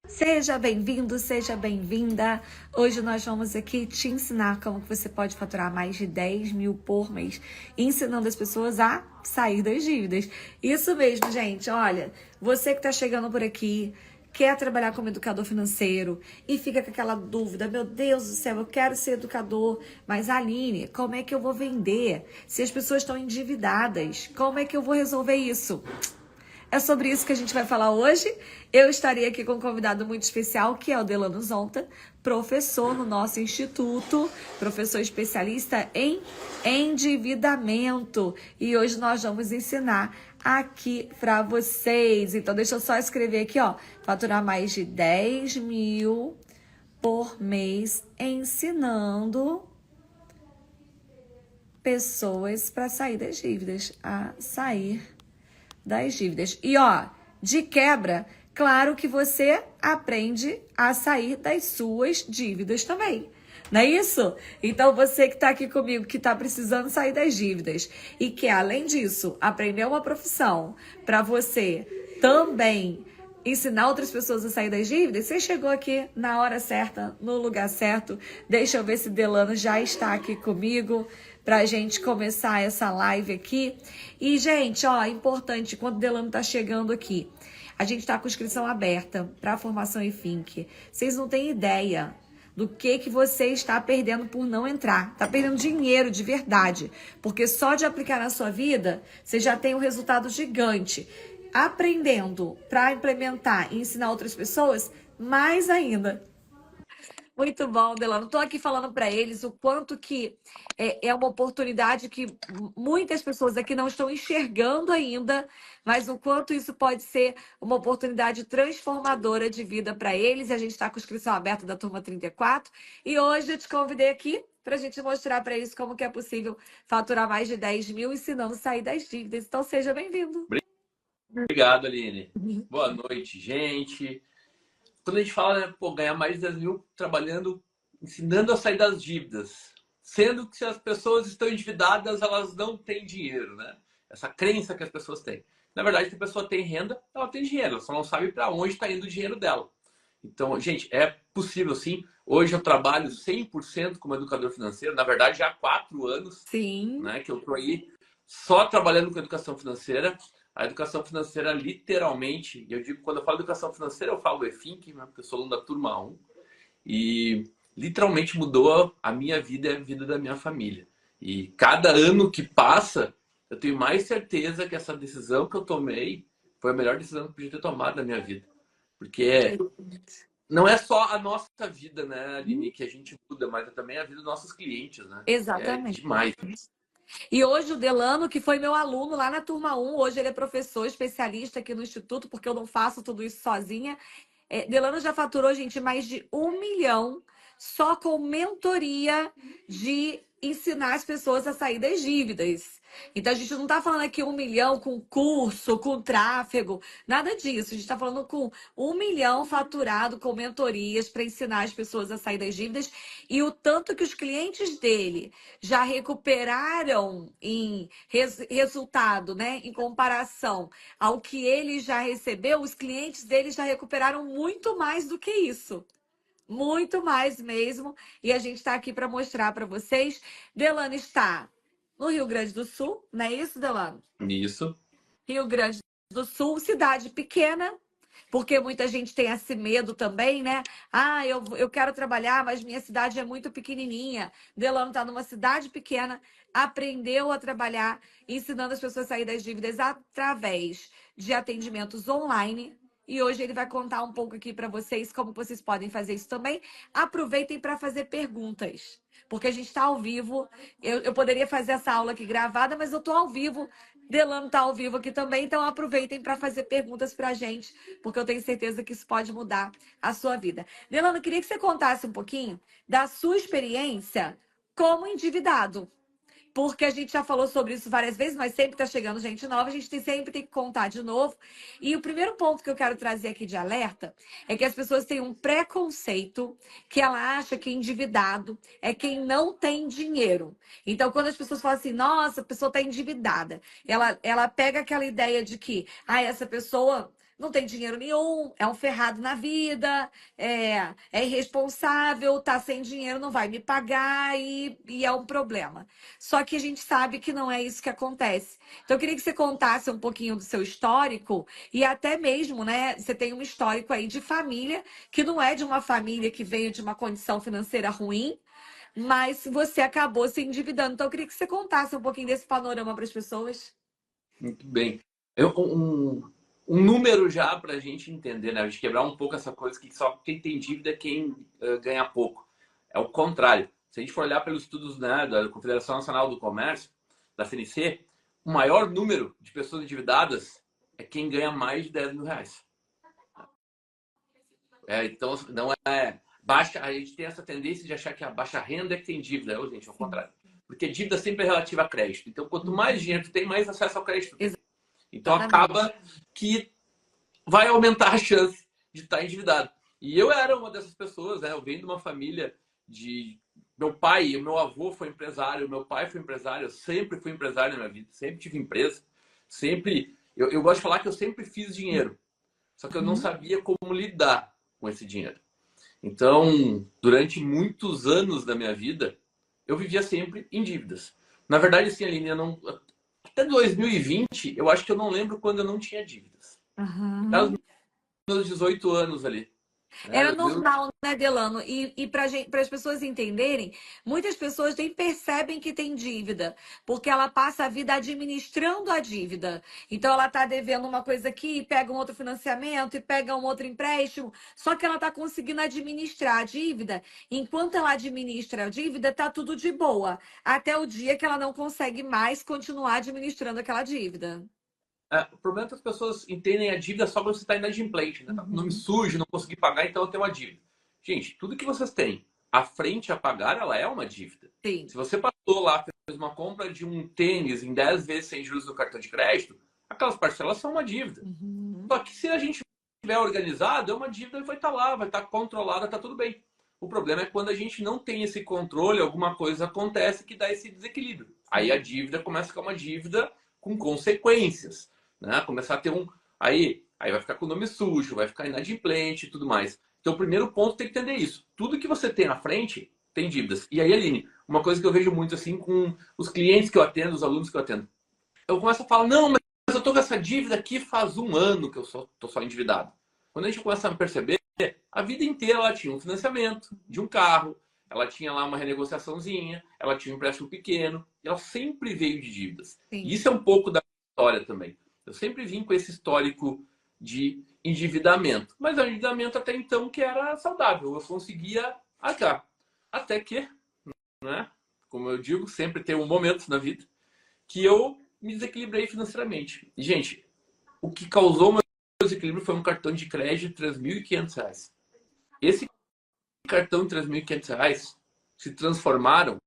Seja bem-vindo, seja bem-vinda. Hoje nós vamos aqui te ensinar como que você pode faturar mais de 10 mil por mês, ensinando as pessoas a sair das dívidas. Isso mesmo, gente. Olha, você que está chegando por aqui, quer trabalhar como educador financeiro e fica com aquela dúvida, meu Deus do céu, eu quero ser educador, mas Aline, como é que eu vou vender se as pessoas estão endividadas? Como é que eu vou resolver isso? É sobre isso que a gente vai falar hoje. Eu estarei aqui com um convidado muito especial, que é o Delano Zonta, professor no nosso instituto, professor especialista em endividamento. E hoje nós vamos ensinar aqui para vocês. Então, deixa eu só escrever aqui, ó, faturar mais de 10 mil por mês ensinando pessoas para sair das dívidas, a sair das dívidas. E ó, de quebra, claro que você aprende a sair das suas dívidas também. Não é isso? Então você que está aqui comigo, que está precisando sair das dívidas e que além disso aprender uma profissão para você também ensinar outras pessoas a sair das dívidas, você chegou aqui na hora certa, no lugar certo. Deixa eu ver se Delano já está aqui comigo pra gente começar essa live aqui. E, gente, ó, importante, quando o Delano tá chegando aqui, a gente tá com inscrição aberta para a formação EFINC. Vocês não têm ideia do que você está perdendo por não entrar. Tá perdendo dinheiro de verdade, porque só de aplicar na sua vida, você já tem um resultado gigante. Aprendendo para implementar e ensinar outras pessoas, mais ainda. Muito bom, Delano. Estou aqui falando para eles o quanto que é uma oportunidade que muitas pessoas aqui não estão enxergando ainda, mas o quanto isso pode ser uma oportunidade transformadora de vida para eles. E a gente está com inscrição aberta da turma 34. E hoje eu te convidei aqui para a gente mostrar para eles como que é possível faturar mais de 10 mil ensinando a sair das dívidas. Então, seja bem-vindo. Obrigado, Aline. Boa noite, gente. Quando a gente fala, né, pô, ganhar mais de 10 mil trabalhando, ensinando a sair das dívidas, sendo que se as pessoas estão endividadas, elas não têm dinheiro, né? Essa crença que as pessoas têm. Na verdade, se a pessoa tem renda, ela tem dinheiro, ela só não sabe para onde está indo o dinheiro dela. Então, gente, é possível sim. Hoje eu trabalho 100% como educador financeiro, na verdade já há 4 anos, Sim. né, que eu estou aí só trabalhando com educação financeira. A educação financeira, literalmente, eu digo, quando eu falo educação financeira, eu falo EFINC, né, porque eu sou aluno da turma 1, e literalmente mudou a minha vida e a vida da minha família. E cada ano que passa, eu tenho mais certeza que essa decisão que eu tomei foi a melhor decisão que eu podia ter tomado na minha vida. Porque não é só a nossa vida, né, Aline, que a gente muda, mas é também a vida dos nossos clientes, né? É Exatamente. demais. E hoje o Delano, que foi meu aluno lá na turma 1, hoje ele é professor especialista aqui no Instituto, porque eu não faço tudo isso sozinha. Delano já faturou, gente, mais de 1 milhão só com mentoria de ensinar as pessoas a sair das dívidas. Então a gente não está falando aqui 1 milhão com curso, com tráfego, nada disso. A gente está falando com 1 milhão faturado com mentorias para ensinar as pessoas a sair das dívidas e o tanto que os clientes dele já recuperaram em resultado, né? Em comparação ao que ele já recebeu, os clientes dele já recuperaram muito mais do que isso. Muito mais mesmo. E a gente está aqui para mostrar para vocês. Delano está no Rio Grande do Sul, não é isso, Delano? Isso. Rio Grande do Sul, cidade pequena, porque muita gente tem esse medo também, né? Ah, eu quero trabalhar, mas minha cidade é muito pequenininha. Delano está numa cidade pequena, aprendeu a trabalhar, ensinando as pessoas a sair das dívidas através de atendimentos online. E hoje ele vai contar um pouco aqui para vocês como vocês podem fazer isso também. Aproveitem para fazer perguntas, porque a gente está ao vivo. Eu poderia fazer essa aula aqui gravada, mas eu estou ao vivo. Delano está ao vivo aqui também, então aproveitem para fazer perguntas para a gente, porque eu tenho certeza que isso pode mudar a sua vida. Delano, queria que você contasse um pouquinho da sua experiência como endividado. Porque a gente já falou sobre isso várias vezes, mas sempre está chegando gente nova, a gente sempre tem que contar de novo. E o primeiro ponto que eu quero trazer aqui de alerta é que as pessoas têm um preconceito que ela acha que endividado é quem não tem dinheiro. Então, quando as pessoas falam assim, nossa, a pessoa está endividada, ela pega aquela ideia de que essa pessoa não tem dinheiro nenhum, é um ferrado na vida, é irresponsável, tá sem dinheiro, não vai me pagar e é um problema. Só que a gente sabe que não é isso que acontece. Então, eu queria que você contasse um pouquinho do seu histórico e até mesmo, né? Você tem um histórico aí de família, que não é de uma família que veio de uma condição financeira ruim, mas você acabou se endividando. Então, eu queria que você contasse um pouquinho desse panorama para as pessoas. Muito bem. Um número já para a gente entender, né? A gente quebrar um pouco essa coisa que só quem tem dívida é quem ganha pouco. É o contrário. Se a gente for olhar pelos estudos, né, da Confederação Nacional do Comércio, da CNC, o maior número de pessoas endividadas é quem ganha mais de 10 mil reais. Então, não é baixa. A gente tem essa tendência de achar que a baixa renda é que tem dívida. Gente, é o contrário. Porque dívida sempre é relativa a crédito. Então, quanto mais dinheiro tu tem, mais acesso ao crédito. Então, acaba que vai aumentar a chance de estar endividado. E eu era uma dessas pessoas, né? Eu venho de uma família de... Meu pai, o meu avô foi empresário, meu pai foi empresário, eu sempre fui empresário na minha vida, sempre tive empresa, sempre... Eu gosto de falar que eu sempre fiz dinheiro, só que eu não sabia como lidar com esse dinheiro. Então, durante muitos anos da minha vida, eu vivia sempre em dívidas. Na verdade, assim, Aline, eu não... até 2020, eu acho que eu não lembro quando eu não tinha dívidas. Até os meus 18 anos ali. Era normal, né, Delano? E para as pessoas entenderem, muitas pessoas nem percebem que tem dívida, porque ela passa a vida administrando a dívida. Então, ela está devendo uma coisa aqui, pega um outro financiamento e pega um outro empréstimo, só que ela está conseguindo administrar a dívida. Enquanto ela administra a dívida, tá tudo de boa, até o dia que ela não consegue mais continuar administrando aquela dívida. O problema é que as pessoas entendem a dívida só quando você está inadimplente, né? Tá com o nome sujo, não consegui pagar, então eu tenho uma dívida. Gente, tudo que vocês têm à frente a pagar, ela é uma dívida. Sim. Se você passou lá, fez uma compra de um tênis em 10 vezes sem juros no cartão de crédito, aquelas parcelas são uma dívida. Só que se a gente estiver organizado, é uma dívida que vai estar lá, vai estar controlada, tá tudo bem. O problema é quando a gente não tem esse controle, alguma coisa acontece que dá esse desequilíbrio. Aí a dívida começa a ficar uma dívida com consequências. Né? Começar a ter aí vai ficar com o nome sujo, vai ficar inadimplente e tudo mais. Então, o primeiro ponto tem que entender isso. Tudo que você tem na frente tem dívidas. E aí, Aline, uma coisa que eu vejo muito assim com os clientes que eu atendo, os alunos que eu atendo. Eu começo a falar, não, mas eu tô com essa dívida aqui faz um ano que eu tô só endividado. Quando a gente começa a perceber, a vida inteira ela tinha um financiamento de um carro, ela tinha lá uma renegociaçãozinha, ela tinha um empréstimo pequeno, e ela sempre veio de dívidas. E isso é um pouco da história também. Eu sempre vim com esse histórico de endividamento. Mas o endividamento até então que era saudável. Eu conseguia arcar. Até que, né, como eu digo, sempre tem um momento na vida que eu me desequilibrei financeiramente. E, gente, o que causou o meu desequilíbrio foi um cartão de crédito de R$3.500. Esse cartão de R$3.500 se transformaram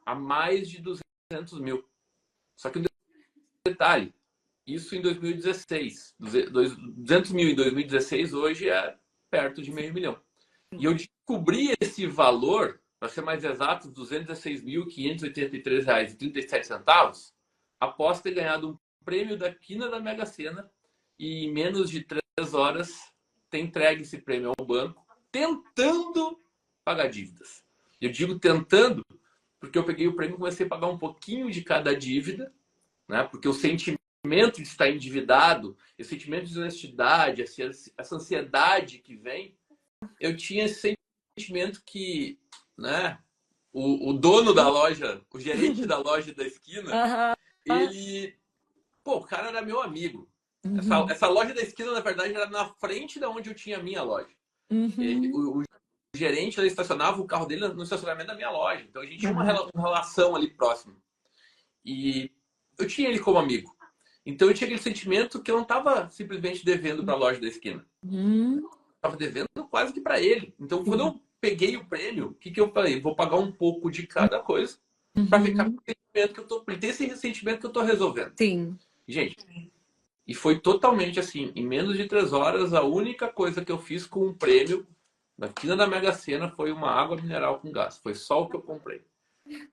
a mais de 200 mil. Só que um detalhe, isso em 2016. 200 mil em 2016 hoje é perto de meio milhão. E eu descobri esse valor, para ser mais exato, R$216.583,37, após ter ganhado um prêmio da quina da Mega Sena e em menos de 3 horas ter entregue esse prêmio ao banco, tentando pagar dívidas. Eu digo tentando, porque eu peguei o prêmio e comecei a pagar um pouquinho de cada dívida, né? Porque o sentimento de estar endividado, esse sentimento de desonestidade, essa ansiedade que vem, eu tinha esse sentimento que, né, o dono da loja, o gerente da loja da esquina, ele, o cara era meu amigo. Essa loja da esquina, na verdade, era na frente da onde eu tinha a minha loja. O gerente, ele estacionava o carro dele no estacionamento da minha loja. Então a gente tinha uma relação ali próxima. E eu tinha ele como amigo. Então eu tinha aquele sentimento que eu não estava simplesmente devendo para a loja da esquina. Estava devendo quase que para ele. Então quando eu peguei o prêmio, o que eu falei? Vou pagar um pouco de cada coisa para ficar com o sentimento que eu tô, ter esse ressentimento que eu estou resolvendo. Sim. Gente, e foi totalmente assim, em menos de 3 horas, a única coisa que eu fiz com um prêmio na quina da Mega Sena foi uma água mineral com gás. Foi só o que eu comprei.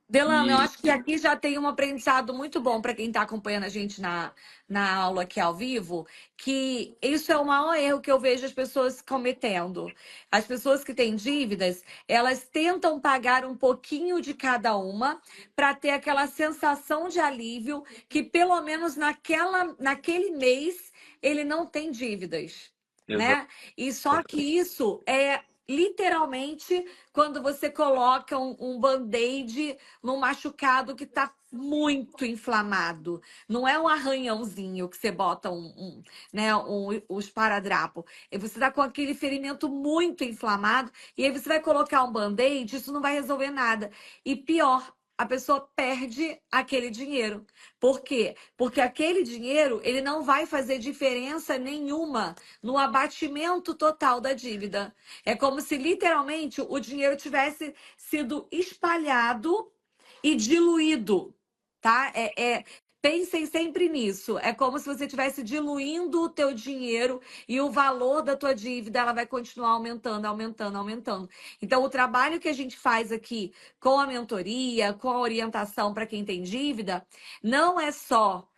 Delano, eu E acho que aqui já tem um aprendizado muito bom para quem está acompanhando a gente na aula aqui ao vivo, que isso é o maior erro que eu vejo as pessoas cometendo. As pessoas que têm dívidas, elas tentam pagar um pouquinho de cada uma para ter aquela sensação de alívio que pelo menos naquele mês ele não tem dívidas, exato. né? E só que isso é literalmente quando você coloca um band-aid num machucado que está muito inflamado. Não é um arranhãozinho que você bota né, um esparadrapo. E você está com aquele ferimento muito inflamado e aí você vai colocar um band-aid, isso não vai resolver nada. E pior, a pessoa perde aquele dinheiro. Por quê? Porque aquele dinheiro, ele não vai fazer diferença nenhuma no abatimento total da dívida. É como se literalmente o dinheiro tivesse sido espalhado e diluído, tá? Pensem sempre nisso. É como se você estivesse diluindo o teu dinheiro e o valor da tua dívida, ela vai continuar aumentando, aumentando, aumentando. Então, o trabalho que a gente faz aqui com a mentoria, com a orientação para quem tem dívida, não é só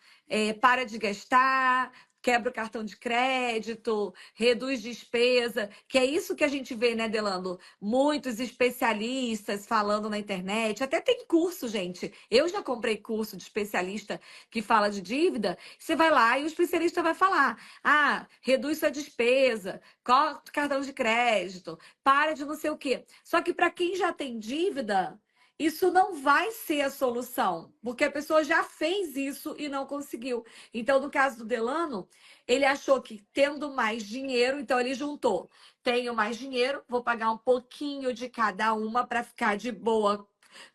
para de gastar, quebra o cartão de crédito, reduz despesa, que é isso que a gente vê, né, Delano? Muitos especialistas falando na internet, até tem curso, gente. Eu já comprei curso de especialista que fala de dívida. Você vai lá e o especialista vai falar: ah, reduz sua despesa, corta o cartão de crédito, para de não sei o quê. Só que para quem já tem dívida, isso não vai ser a solução, porque a pessoa já fez isso e não conseguiu. Então, no caso do Delano, ele achou que tendo mais dinheiro, então ele juntou. Tenho mais dinheiro, vou pagar um pouquinho de cada uma para ficar de boa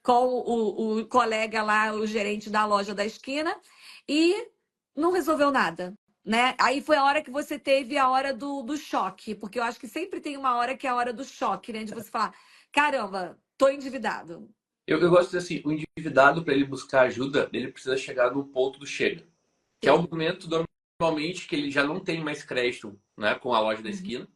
com o colega lá, o gerente da loja da esquina, e não resolveu nada. Né? Aí foi a hora que você teve a hora do choque, porque eu acho que sempre tem uma hora que é a hora do choque, né? De você falar: caramba, tô endividado. Eu gosto de dizer assim, o endividado, para ele buscar ajuda, ele precisa chegar no ponto do chega, que é o Sim. momento normalmente que ele já não tem mais crédito, né, com a loja da esquina.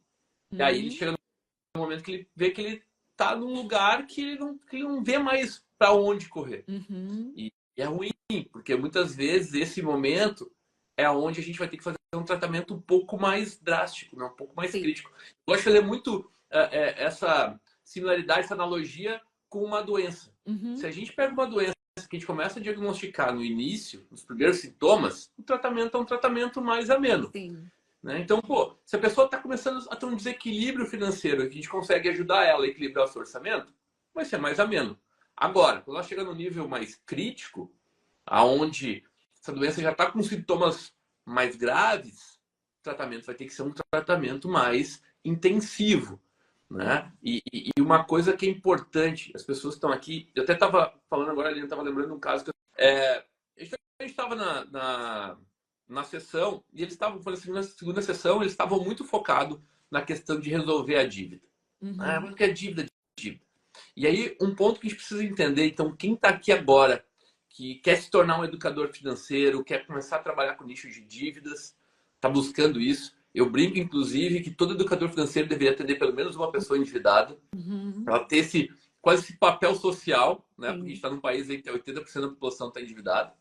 E aí ele Uhum. chega no momento que ele vê que ele tá num lugar que ele não vê mais para onde correr. Uhum. E é ruim, porque muitas vezes esse momento é onde a gente vai ter que fazer um tratamento um pouco mais drástico, né? Um pouco mais Sim. crítico. Eu gosto de fazer muito essa similaridade, essa analogia com uma doença. Se Uhum. a gente pega uma doença que a gente começa a diagnosticar no início, nos primeiros sintomas, o tratamento é um tratamento mais ameno. Sim. Né? Então, pô, se a pessoa está começando a ter um desequilíbrio financeiro e a gente consegue ajudar ela a equilibrar o seu orçamento, vai ser mais ameno. Agora, quando ela chega no nível mais crítico, aonde essa doença já está com sintomas mais graves, o tratamento vai ter que ser um tratamento mais intensivo. Né? E uma coisa que é importante, as pessoas que estão aqui, eu até estava falando agora, eu estava lembrando um caso que a gente estava na sessão e eles estavam, foi na segunda sessão, eles estavam muito focados na questão de resolver a dívida. Ah, Uhum. mas o que é dívida? Dívida. E aí, um ponto que a gente precisa entender, então, quem está aqui agora, que quer se tornar um educador financeiro, quer começar a trabalhar com nicho de dívidas, está buscando isso. Eu brinco, inclusive, que todo educador financeiro deveria atender pelo menos uma pessoa endividada, Uhum. para ter quase esse papel social, né? Porque a gente Sim. está num país aí que 80% da população está endividada.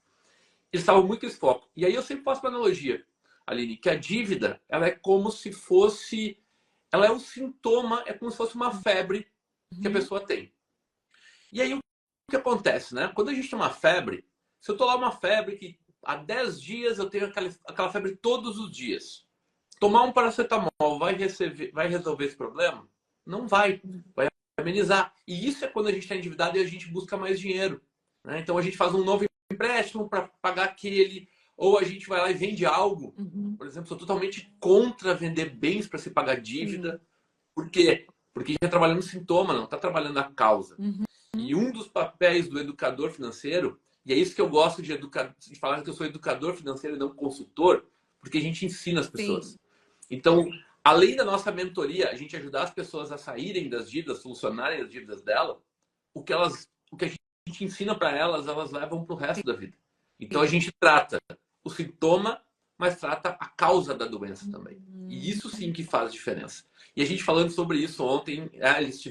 Eles estavam muito esse foco. E aí eu sempre faço uma analogia, Aline, que a dívida, ela é como se fosse, ela é um sintoma, é como se fosse uma febre que a Uhum. pessoa tem. E aí o que acontece, né? Quando a gente tem uma febre, se eu tô lá uma febre que há 10 dias eu tenho aquela febre todos os dias, tomar um paracetamol vai resolver esse problema? Não vai. Vai amenizar. E isso é quando a gente está endividado e a gente busca mais dinheiro. Né? Então a gente faz um novo empréstimo para pagar aquele, ou a gente vai lá e vende algo. Uhum. Por exemplo, sou totalmente contra vender bens para se pagar Sim. dívida. Por quê? Porque a gente está trabalhando no sintoma, não está trabalhando na causa. Uhum. E um dos papéis do educador financeiro, e é isso que eu gosto de falar que eu sou educador financeiro e não consultor, porque a gente ensina as pessoas. Sim. Então, além da nossa mentoria, a gente ajudar as pessoas a saírem das dívidas, solucionarem as dívidas dela, o que a gente ensina para elas, elas levam para o resto da vida. Então a Sim. gente trata o sintoma, mas trata a causa da doença também. E Uhum. isso sim que faz diferença. E a gente falando sobre isso ontem, eles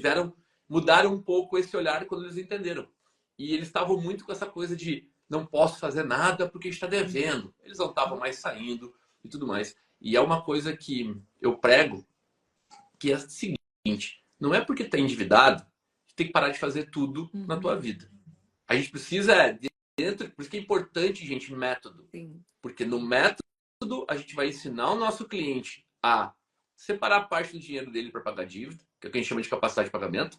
mudaram um pouco esse olhar quando eles entenderam e eles estavam muito com essa coisa de não posso fazer nada porque está devendo. Eles não estavam mais saindo e tudo mais. E é uma coisa que eu prego, que é a seguinte: não é porque está endividado que tem que parar de fazer tudo na tua vida. A gente precisa, dentro, por isso que é importante, gente, método. Sim. Porque no método a gente vai ensinar o nosso cliente a separar parte do dinheiro dele para pagar dívida, que é o que a gente chama de capacidade de pagamento,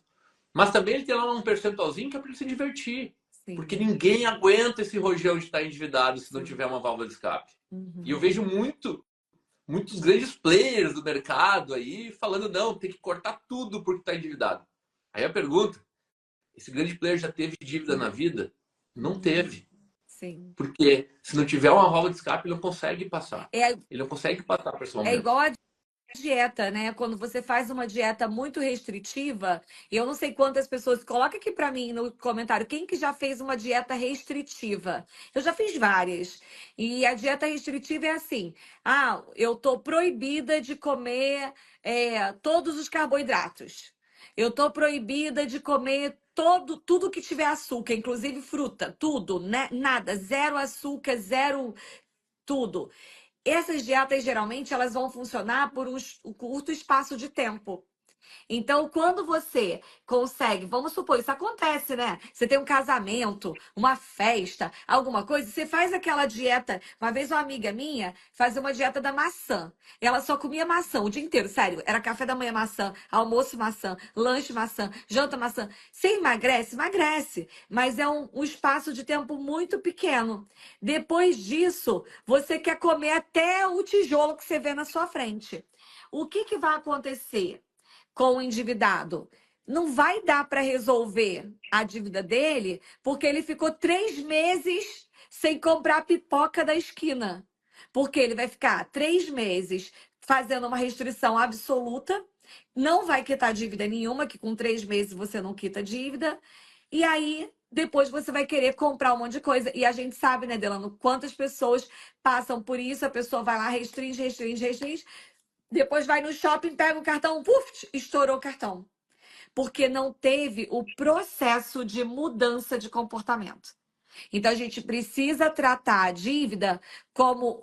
mas também ele tem lá um percentualzinho que é para ele se divertir. Sim. Porque ninguém aguenta esse rojão de estar endividado se não Sim. tiver uma válvula de escape. Uhum. E eu vejo muitos grandes players do mercado aí falando, não, tem que cortar tudo porque está endividado. Aí a pergunta, esse grande player já teve dívida na vida? Não teve. Sim. Porque se não tiver uma válvula de escape, ele não consegue passar. É, Ele não consegue passar por esse é momento. igual a dieta, né? Quando você faz uma dieta muito restritiva, e eu não sei quantas pessoas, coloca aqui pra mim no comentário, quem que já fez uma dieta restritiva? Eu já fiz várias. E a dieta restritiva é assim: ah, eu tô proibida de comer todos os carboidratos. Eu tô proibida de comer tudo que tiver açúcar, inclusive fruta, tudo, né? Nada, zero açúcar, zero tudo. Essas dietas, geralmente, elas vão funcionar por um curto espaço de tempo. Então, quando você consegue, vamos supor, isso acontece, né? Você tem um casamento, uma festa, alguma coisa, você faz aquela dieta. Uma vez uma amiga minha fazia uma dieta da maçã. Ela só comia maçã o dia inteiro, sério. Era café da manhã maçã, almoço maçã, lanche maçã, janta maçã. Você emagrece? Emagrece. Mas é um espaço de tempo muito pequeno. Depois disso, você quer comer até o tijolo que você vê na sua frente. O que que vai acontecer com o endividado? Não vai dar para resolver a dívida dele, porque ele ficou 3 meses sem comprar pipoca da esquina. Porque ele vai ficar 3 meses fazendo uma restrição absoluta, não vai quitar dívida nenhuma, que com 3 meses você não quita dívida, e aí depois você vai querer comprar um monte de coisa. E a gente sabe, né, Delano, quantas pessoas passam por isso, a pessoa vai lá, restringe, restringe, restringe, depois vai no shopping, pega o cartão, puf, estourou o cartão. Porque não teve o processo de mudança de comportamento. Então, a gente precisa tratar a dívida como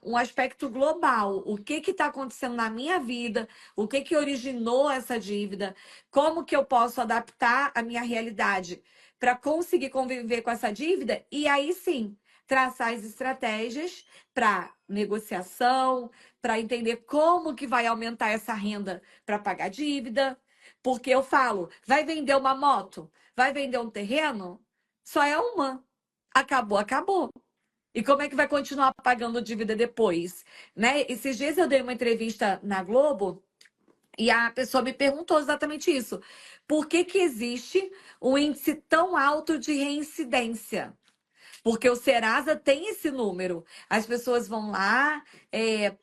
um aspecto global. O que está acontecendo na minha vida? O que originou essa dívida? Como que eu posso adaptar a minha realidade para conseguir conviver com essa dívida? E aí sim, traçar as estratégias para negociação, para entender como que vai aumentar essa renda para pagar dívida. Porque eu falo, vai vender uma moto? Vai vender um terreno? Só é uma. Acabou, acabou. E como é que vai continuar pagando dívida depois? Né? Esses dias eu dei uma entrevista na Globo e a pessoa me perguntou exatamente isso. Por que que existe um índice tão alto de reincidência? Porque o Serasa tem esse número. As pessoas vão lá,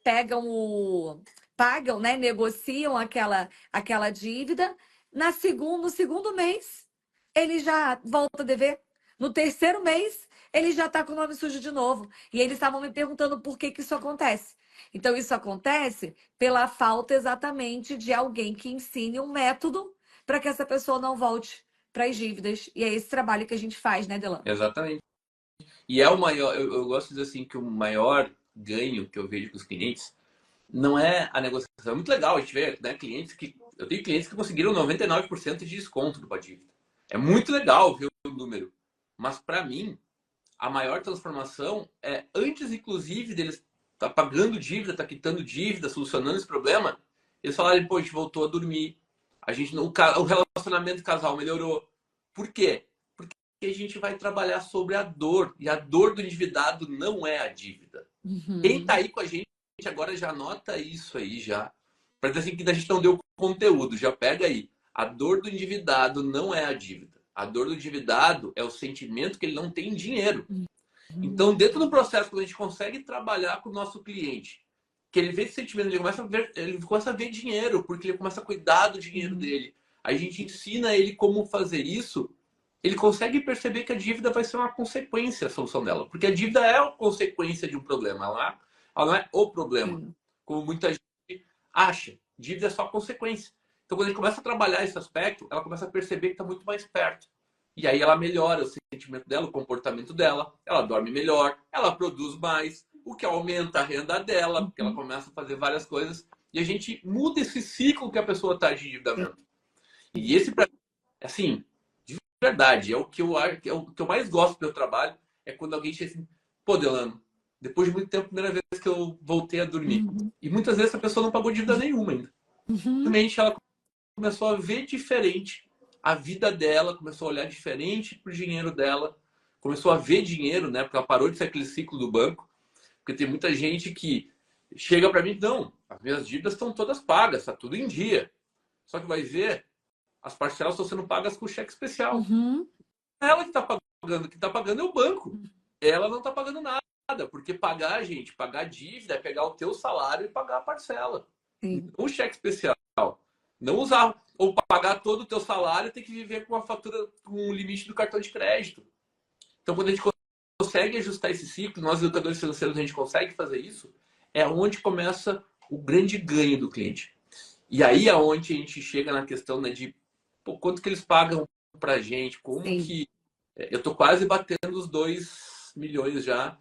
pegam pagam, né? Negociam aquela dívida. No segundo mês, ele já volta a dever. No terceiro mês, ele já está com o nome sujo de novo. E eles estavam me perguntando por que que isso acontece. Então, isso acontece pela falta exatamente de alguém que ensine um método para que essa pessoa não volte para as dívidas. E é esse trabalho que a gente faz, né, Delano? Exatamente. E é o maior, eu gosto de dizer assim, que o maior ganho que eu vejo com os clientes não é a negociação. É muito legal a gente ver, né, eu tenho clientes que conseguiram 99% de desconto do dívida. É muito legal ver o número. Mas para mim, a maior transformação é antes, inclusive, deles tá pagando dívida, tá quitando dívida, solucionando esse problema, eles falarem, pô, a gente voltou a dormir, o relacionamento casal melhorou. Por quê? Porque a gente vai trabalhar sobre a dor, e a dor do endividado não é a dívida. Quem tá aí com a gente agora já anota isso aí já. Para dizer assim que a gente não deu conteúdo, já pega aí. A dor do endividado não é a dívida. A dor do endividado é o sentimento que ele não tem dinheiro. Então, dentro do processo, quando a gente consegue trabalhar com o nosso cliente, que ele vê esse sentimento, ele começa a ver dinheiro, porque ele começa a cuidar do dinheiro dele. A gente ensina ele como fazer isso, ele consegue perceber que a dívida vai ser uma consequência, a solução dela. Porque a dívida é a consequência de um problema, ela não é o problema. Sim. Como muita gente acha. Dívida é só consequência. Então, quando a gente começa a trabalhar esse aspecto, ela começa a perceber que está muito mais perto. E aí ela melhora o sentimento dela, o comportamento dela, ela dorme melhor, ela produz mais, o que aumenta a renda dela, porque ela começa a fazer várias coisas. E a gente muda esse ciclo que a pessoa está de endividamento. E esse, assim, de verdade, é o que eu mais gosto do meu trabalho, é quando alguém chega assim, pô, Delano, depois de muito tempo, primeira vez que eu voltei a dormir. E muitas vezes a pessoa não pagou dívida nenhuma ainda. Simplesmente ela começou a ver diferente a vida dela, começou a olhar diferente para o dinheiro dela, começou a ver dinheiro, né? Porque ela parou de ser aquele ciclo do banco. Porque tem muita gente que chega para mim, não, as minhas dívidas estão todas pagas, está tudo em dia. Só que vai ver, as parcelas estão sendo pagas com cheque especial. Ela que está pagando, que está pagando é o banco. Ela não está pagando nada, porque pagar, gente, pagar dívida é pegar o teu salário e pagar a parcela. Sim. Não o cheque especial. Não usar ou pagar todo o teu salário e ter que viver com uma fatura, com um limite do cartão de crédito. Então, quando a gente consegue ajustar esse ciclo, nós educadores financeiros a gente consegue fazer isso, é onde começa o grande ganho do cliente. E aí é onde a gente chega na questão, né, de pô, quanto que eles pagam pra gente, como Sim. que eu tô quase batendo os 2 milhões já.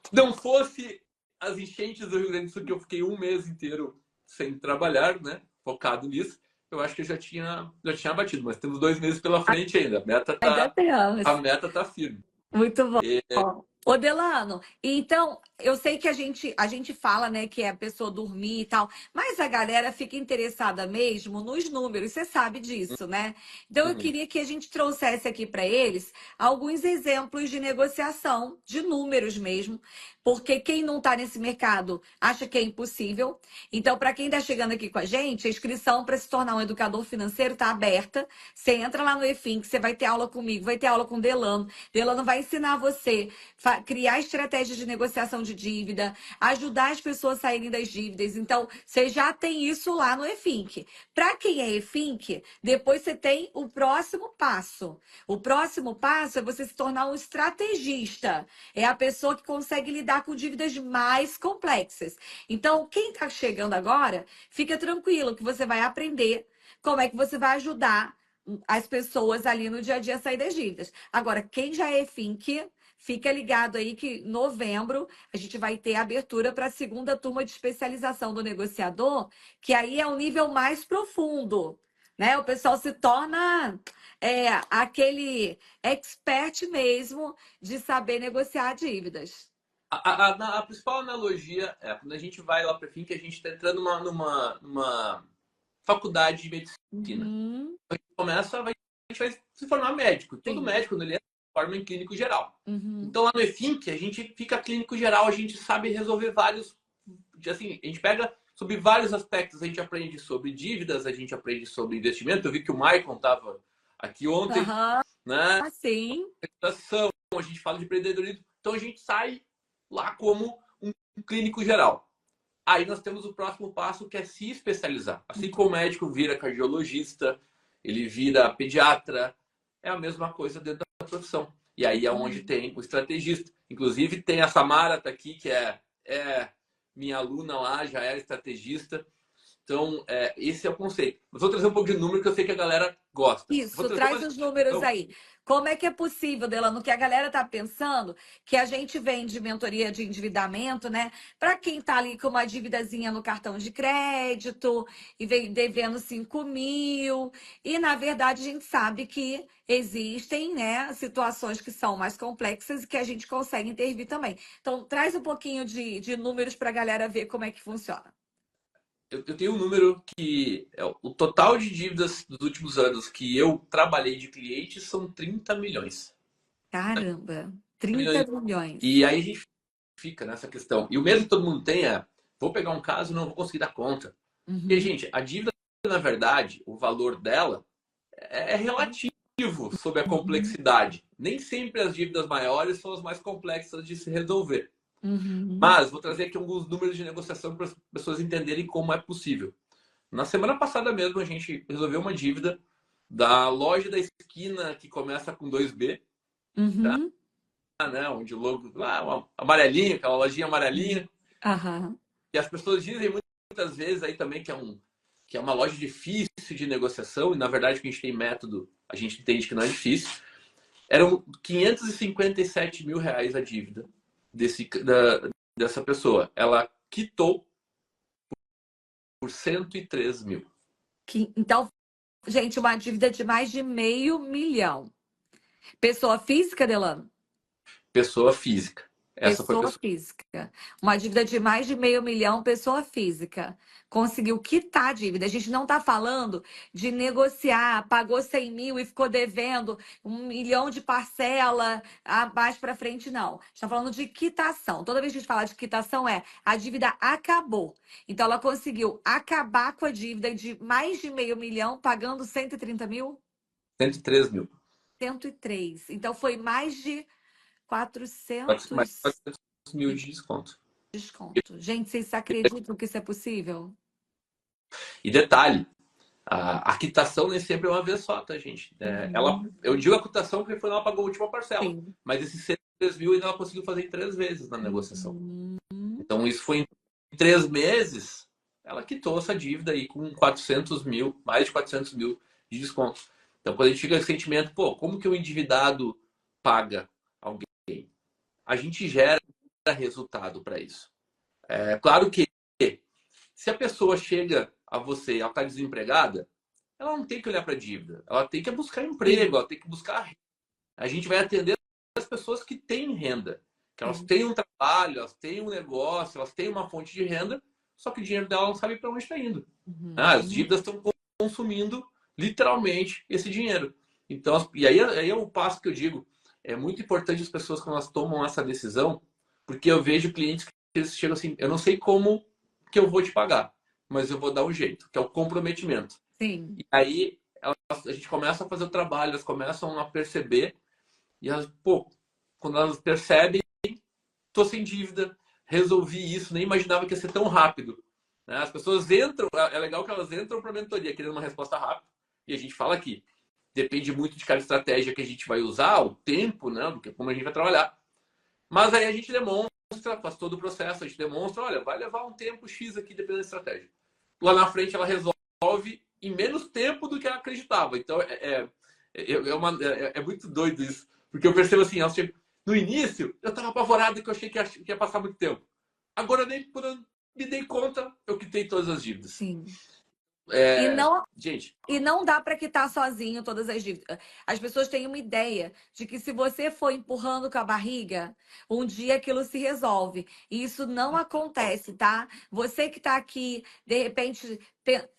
Se não fosse as enchentes do Rio Grande do Sul, que eu fiquei um mês inteiro sem trabalhar, né, focado nisso, eu acho que eu já tinha batido, mas temos 2 meses pela frente ainda. Ainda A temos. meta tá firme. Muito bom. Ô, Delano, então, eu sei que a gente fala, né, que é a pessoa dormir e tal, mas a galera fica interessada mesmo nos números, você sabe disso, né? Então, eu Uhum. queria que a gente trouxesse aqui para eles alguns exemplos de negociação, de números mesmo, porque quem não está nesse mercado acha que é impossível. Então, para quem está chegando aqui com a gente, a inscrição para se tornar um educador financeiro está aberta. Você entra lá no EFIN, você vai ter aula comigo, vai ter aula com o Delano. Delano vai ensinar você a criar estratégias de negociação de dívida, ajudar as pessoas a saírem das dívidas. Então, você já tem isso lá no EFINC. Para quem é EFINC, depois você tem o próximo passo. O próximo passo é você se tornar um estrategista. É a pessoa que consegue lidar com dívidas mais complexas. Então, quem está chegando agora, fica tranquilo que você vai aprender como é que você vai ajudar as pessoas ali no dia a dia a sair das dívidas. Agora, quem já é EFINC, fica ligado aí que em novembro a gente vai ter abertura para a segunda turma de especialização do negociador, que aí é um nível mais profundo, né? O pessoal se torna aquele expert mesmo de saber negociar dívidas. A principal analogia é quando a gente vai lá para o fim, que a gente está entrando numa faculdade de medicina. Uhum, A gente a gente vai se formar médico. Todo sim. médico, quando ele forma em clínico geral. Uhum, Então, lá no EFINC, a gente fica clínico geral, a gente sabe resolver vários. Assim, a gente pega sobre vários aspectos. A gente aprende sobre dívidas, a gente aprende sobre investimento. Eu vi que o Maicon estava aqui ontem, aham, né? sim. A gente fala de empreendedorismo. Então, a gente sai lá como um clínico geral. Aí nós temos o próximo passo, que é se especializar. Assim como o médico vira cardiologista, ele vira pediatra, é a mesma coisa dentro da profissão. E aí é onde tem o estrategista. Inclusive tem a Samara tá aqui, que é minha aluna lá, já era estrategista. Então, esse é o conceito. Mas vou trazer um pouco de número que eu sei que a galera gosta. Vou Isso, trazer traz uma os números então, aí. Como é que é possível, Delano, que a galera tá pensando que a gente vem de mentoria de endividamento, né? Para quem tá ali com uma dívidazinha no cartão de crédito e vem devendo 5.000. E, na verdade, a gente sabe que existem, né, situações que são mais complexas e que a gente consegue intervir também. Então, traz um pouquinho de números para a galera ver como é que funciona. eu tenho um número que é o total de dívidas dos últimos anos que eu trabalhei de cliente são 30 milhões. Caramba, 30 30 milhões. milhões. E aí a gente fica nessa questão. E o medo que todo mundo tem é: vou pegar um caso e não vou conseguir dar conta. E, Uhum. gente, a dívida, na verdade, o valor dela é relativo sobre a Uhum. complexidade. Nem sempre as dívidas maiores são as mais complexas de se resolver. Uhum. Mas vou trazer aqui alguns números de negociação para as pessoas entenderem como é possível. Na semana passada mesmo, a gente resolveu uma dívida da loja da esquina que começa com 2B, tá? Uhum. Né? Onde o logo lá, amarelinho, aquela lojinha amarelinha. Aham. E as pessoas dizem muitas vezes aí também que é uma loja difícil de negociação, e na verdade que a gente tem método, a gente entende que não é difícil. Eram 557 mil reais a dívida dessa pessoa. Ela quitou por 103 mil. Então, gente, uma dívida de mais de meio milhão. Pessoa física, Delano? Pessoa física. Essa foi a Pessoa pessoa. física. Uma dívida de mais de meio milhão, pessoa física. Conseguiu quitar a dívida. A gente não está falando de negociar, pagou 100 mil e ficou devendo 1 milhão de parcela mais para frente, não. Está falando de quitação. Toda vez que a gente fala de quitação, a dívida acabou. Então, ela conseguiu acabar com a dívida de mais de meio milhão, pagando 130 mil? 103 mil. 103. Então, foi mais de Mais 400 400 mil de desconto. desconto. Gente, vocês acreditam que isso é possível? E detalhe, a quitação nem sempre é uma vez só, tá, gente? Eu digo a quitação porque foi ela pagou a última parcela. Sim. Mas esses 103 mil ainda ela conseguiu fazer em 3 vezes na negociação. Então, isso foi em 3 meses, ela quitou essa dívida aí com 400 mil, mais de 400 mil de desconto. Então, quando a gente fica com esse sentimento, pô, como que o endividado paga alguém? A gente gera resultado para isso. É claro que se a pessoa chega a você, ela está desempregada, ela não tem que olhar para a dívida, ela tem que buscar emprego, ela tem que buscar. A gente vai atender as pessoas que têm renda, que elas têm um trabalho, elas têm um negócio, elas têm uma fonte de renda, só que o dinheiro dela não sabe para onde está indo. As dívidas estão consumindo literalmente esse dinheiro. Então, e aí é o passo que eu digo, é muito importante as pessoas quando elas tomam essa decisão, porque eu vejo clientes que eles chegam assim, eu não sei como que eu vou te pagar, mas eu vou dar um jeito, que é o comprometimento. Sim. E aí a gente começa a fazer o trabalho, elas começam a perceber, e elas, pô, quando elas percebem, tô sem dívida, resolvi isso, nem imaginava que ia ser tão rápido. Né? As pessoas entram, é legal que elas entram para a mentoria querendo uma resposta rápida, e a gente fala aqui, depende muito de cada estratégia que a gente vai usar, o tempo, né, do que como a gente vai trabalhar. Mas aí a gente demonstra, faz todo o processo, a gente demonstra, olha, vai levar um tempo X aqui, dependendo da estratégia. Lá na frente ela resolve em menos tempo do que ela acreditava. Então é muito doido isso. Porque eu percebo assim, no início eu estava apavorado que eu achei que ia passar muito tempo. Agora nem quando me dei conta, eu quitei todas as dívidas. Sim. Gente, E não dá para quitar sozinho todas as dívidas. As pessoas têm uma ideia de que se você for empurrando com a barriga, um dia aquilo se resolve. E isso não acontece, tá? Você que está aqui, de repente,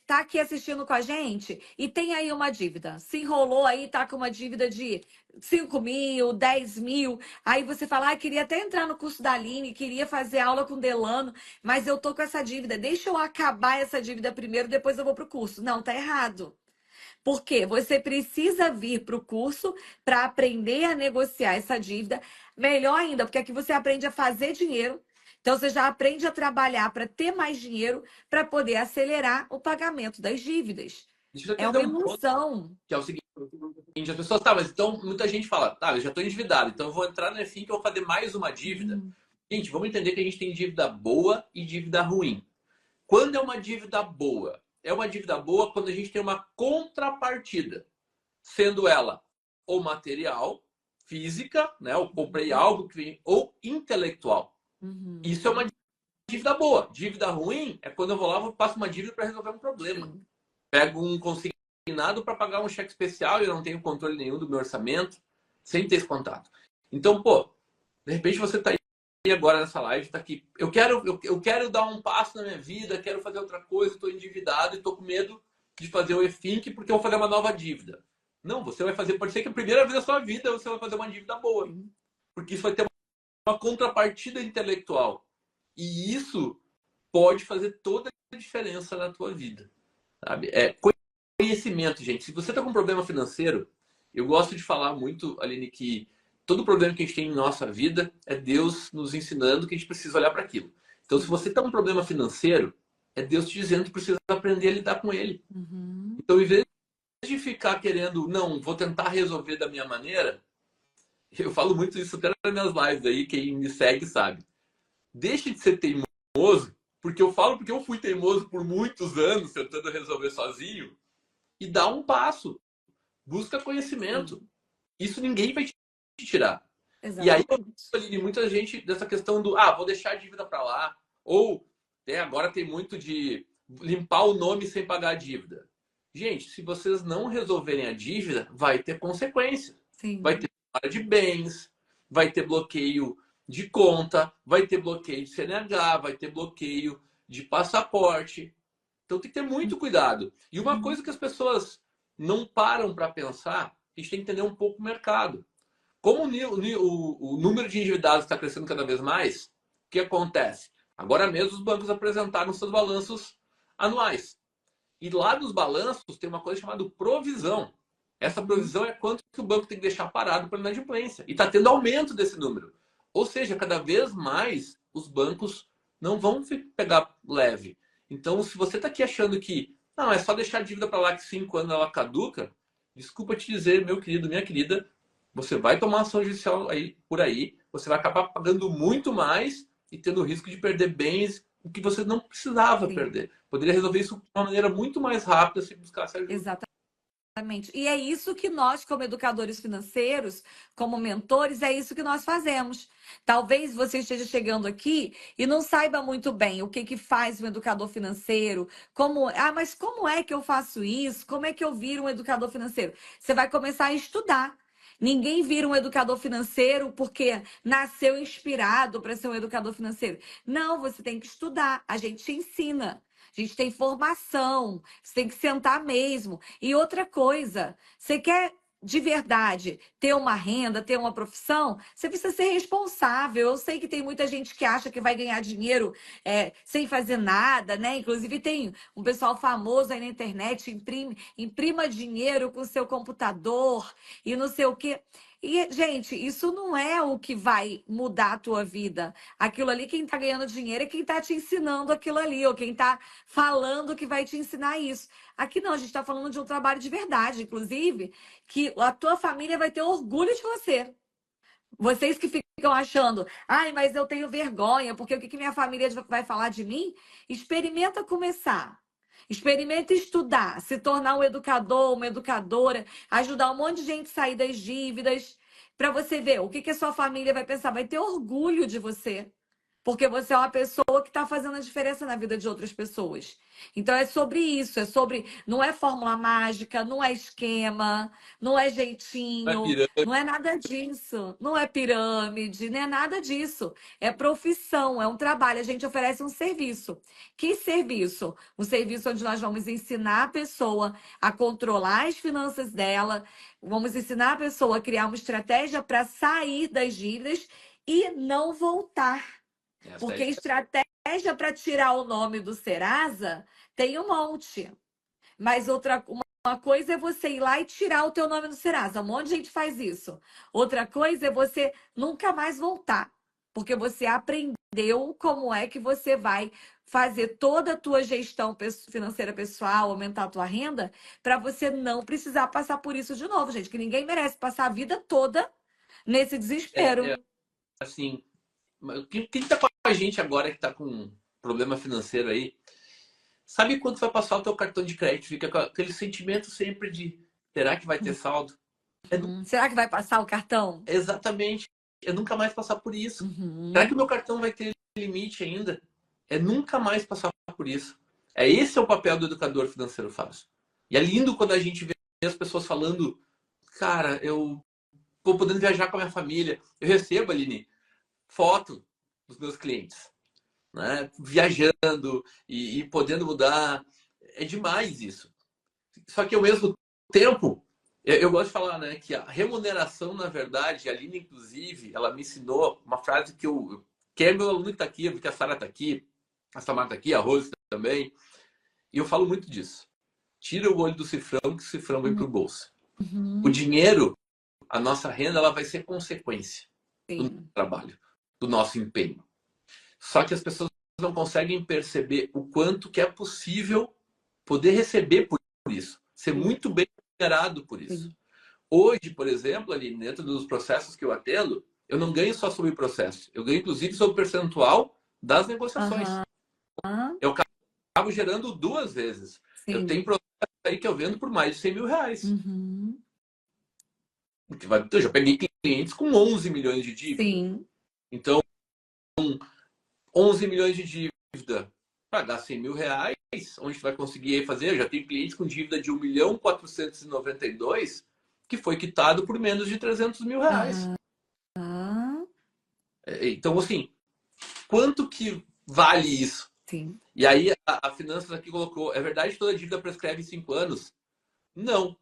tá aqui assistindo com a gente e tem aí uma dívida. Se enrolou aí, tá com uma dívida de 5 mil, 10 mil. Aí você fala, queria até entrar no curso da Aline, queria fazer aula com o Delano, mas eu tô com essa dívida. Deixa eu acabar essa dívida primeiro, depois eu vou pro curso. Não, tá errado. Porque você precisa vir para o curso para aprender a negociar essa dívida. Melhor ainda, porque aqui você aprende a fazer dinheiro. Então, você já aprende a trabalhar para ter mais dinheiro para poder acelerar o pagamento das dívidas. deixa eu É entender uma um ponto, ilusão. que é o seguinte, as pessoas, tá, mas então muita gente fala, tá, eu já estou endividado, então eu vou entrar no EFIN que eu vou fazer mais uma dívida. Gente, vamos entender que a gente tem dívida boa e dívida ruim. Quando é uma dívida boa? É uma dívida boa quando a gente tem uma contrapartida, sendo ela ou material, física, né? Eu comprei algo, ou intelectual. Isso é uma dívida boa. Dívida ruim é quando eu vou lá e passo uma dívida para resolver um problema. Sim. Pego um consignado para pagar um cheque especial e eu não tenho controle nenhum do meu orçamento, sem ter esse contato. Então, pô, de repente você está aí agora nessa live, está aqui. Eu quero dar um passo na minha vida, quero fazer outra coisa, estou endividado e estou com medo de fazer o EFINC porque eu vou fazer uma nova dívida. Não, você vai fazer, pode ser que a primeira vez da sua vida você vai fazer uma dívida boa. Porque isso vai ter uma contrapartida intelectual. E isso pode fazer toda a diferença na tua vida. Sabe? Conhecimento, gente. Se você está com um problema financeiro, eu gosto de falar muito, Aline, que todo problema que a gente tem em nossa vida é Deus nos ensinando que a gente precisa olhar para aquilo. Então, se você está com um problema financeiro, é Deus te dizendo que precisa aprender a lidar com ele. Então, em vez de ficar querendo, não, vou tentar resolver da minha maneira, eu falo muito isso até nas minhas lives aí, quem me segue sabe. Deixe de ser teimoso, porque eu fui teimoso por muitos anos tentando resolver sozinho, e dá um passo. Busca conhecimento. Isso ninguém vai te tirar. E aí, Exatamente. muita gente dessa questão do, vou deixar a dívida para lá, ou agora tem muito de limpar o nome sem pagar a dívida. Gente, se vocês não resolverem a dívida, vai ter consequência. Vai Sim. ter perda de bens, vai ter bloqueio de conta, vai ter bloqueio de CNH, vai ter bloqueio de passaporte. Então tem que ter muito cuidado. E uma Uhum. coisa que as pessoas não param para pensar, a gente tem que entender um pouco o mercado. Como o número de endividados está crescendo cada vez mais, o que acontece? Agora mesmo os bancos apresentaram seus balanços anuais. E lá dos balanços tem uma coisa chamada provisão. Essa Uhum. provisão é quanto que o banco tem que deixar parado para inadimplência. E está tendo aumento desse número. Ou seja, cada vez mais os bancos não vão pegar leve. Então, se você está aqui achando que não, é só deixar a dívida para lá que 5 anos ela caduca, desculpa te dizer, meu querido, minha querida, você vai tomar ação judicial aí, por aí, você vai acabar pagando muito mais e tendo o risco de perder bens que você não precisava Sim. perder. Poderia resolver isso de uma maneira muito mais rápida se buscasse ajuda. Exatamente. E é isso que nós, como educadores financeiros, como mentores, é isso que nós fazemos. Talvez você esteja chegando aqui e não saiba muito bem o que que faz um educador financeiro, mas como é que eu faço isso? Como é que eu viro um educador financeiro? Você vai começar a estudar. Ninguém vira um educador financeiro porque nasceu inspirado para ser um educador financeiro. Não, você tem que estudar. A gente te ensina. A gente tem formação, você tem que sentar mesmo. E outra coisa, você quer de verdade ter uma renda, ter uma profissão, você precisa ser responsável. Eu sei que tem muita gente que acha que vai ganhar dinheiro sem fazer nada, né? Inclusive tem um pessoal famoso aí na internet, imprima dinheiro com seu computador e não sei o quê. E, gente, isso não é o que vai mudar a tua vida. Aquilo ali, quem tá ganhando dinheiro é quem tá te ensinando aquilo ali, ou quem tá falando que vai te ensinar isso. Aqui não, a gente está falando de um trabalho de verdade, inclusive, que a tua família vai ter orgulho de você. Vocês que ficam achando, ai, mas eu tenho vergonha, porque o que que minha família vai falar de mim? Experimenta começar. Experimenta estudar, se tornar um educador, uma educadora, ajudar um monte de gente a sair das dívidas, para você ver o que que a sua família vai pensar, vai ter orgulho de você. Porque você é uma pessoa que está fazendo a diferença na vida de outras pessoas. Então é sobre isso, não é fórmula mágica, não é esquema, não é Vai jeitinho, pirando. não é nada disso, não é pirâmide, não é nada disso. É profissão, é um trabalho, a gente oferece um serviço. Que serviço? Um serviço onde nós vamos ensinar a pessoa a controlar as finanças dela, vamos ensinar a pessoa a criar uma estratégia para sair das dívidas e não voltar. Essa é a Porque diferença. estratégia para tirar o nome do Serasa tem um monte. Mas uma coisa é você ir lá e tirar o teu nome do Serasa. Um monte de gente faz isso. Outra coisa é você nunca mais voltar. Porque você aprendeu como é que você vai fazer toda a tua gestão financeira pessoal, aumentar a tua renda, para você não precisar passar por isso de novo, gente. Que ninguém merece passar a vida toda nesse desespero. Assim, quem está com a gente agora que está com um problema financeiro aí, sabe quando vai passar o teu cartão de crédito? Fica com aquele sentimento sempre de será que vai ter saldo? É, Será que vai passar o cartão? exatamente. É nunca mais passar por isso. Será que o Uhum. meu cartão vai ter limite ainda? É nunca mais passar por isso. Esse é o papel do educador financeiro faz. E é lindo quando a gente vê as pessoas falando, cara, eu tô podendo viajar com a minha família. Eu recebo, Aline, foto dos meus clientes, né? Viajando e podendo mudar. É demais isso. Só que ao mesmo tempo, eu gosto de falar, né, que a remuneração, na verdade, a Aline, inclusive, ela me ensinou uma frase que é meu aluno que está aqui, porque a Sara está aqui, a Samara está aqui, a Rose também, e eu falo muito disso. Tira o olho do cifrão, que o cifrão vem para o bolso. O Uhum. dinheiro, a nossa renda, ela vai ser consequência do nosso Sim. trabalho, do nosso empenho. Só que as pessoas não conseguem perceber o quanto que é possível poder receber por isso, ser Sim. muito bem remunerado por isso. Sim. Hoje, por exemplo, ali dentro dos processos que eu atendo, eu não ganho só sobre o processo, eu ganho inclusive sobre o percentual das negociações. Aham. Eu acabo gerando duas vezes. Eu tenho Sim. processos aí que eu vendo por mais de R$ 100.000. Uhum. Eu já peguei clientes com 11 milhões de dívida. Sim. Então, 11 milhões de dívida, pagar 100 mil reais, onde tu vai conseguir fazer? Eu já tenho clientes com dívida de 1.492 que foi quitado por menos de 300 mil reais. Ah, Então, assim, quanto que vale isso? sim. E aí a Finanças aqui colocou, é verdade que toda dívida prescreve em 5 anos? Não.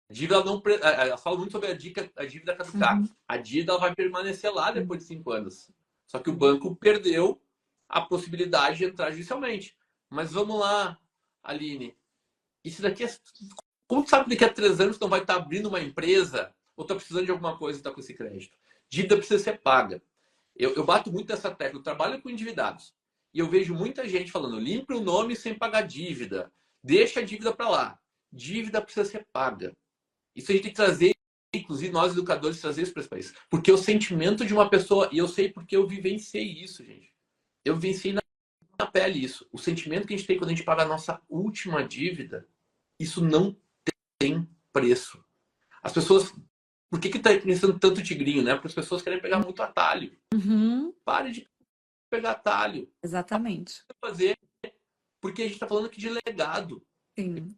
A dívida não. Ela fala muito sobre a dívida caducar. Uhum. A dívida ela vai permanecer lá depois de 5 anos. Só que o banco perdeu a possibilidade de entrar judicialmente. Mas vamos lá, Aline. Isso daqui é. Como tu sabe que daqui a 3 anos tu não vai estar abrindo uma empresa ou está precisando de alguma coisa e está com esse crédito? Dívida precisa ser paga. Eu bato muito nessa tecla. Eu trabalho com endividados. E eu vejo muita gente falando: limpe o nome sem pagar dívida. Deixa a dívida para lá. Dívida precisa ser paga. Isso a gente tem que trazer, inclusive nós educadores, trazer isso para esse país. Porque o sentimento de uma pessoa, e eu sei porque eu vivenciei isso, gente. Eu vivenciei na pele isso. O sentimento que a gente tem quando a gente paga a nossa última dívida, isso não tem preço. As pessoas. Por que está crescendo tanto tigrinho, né? Porque as pessoas querem pegar muito atalho. Uhum. Pare de pegar atalho. Exatamente. Fazer. Porque a gente está falando aqui de legado. Sim.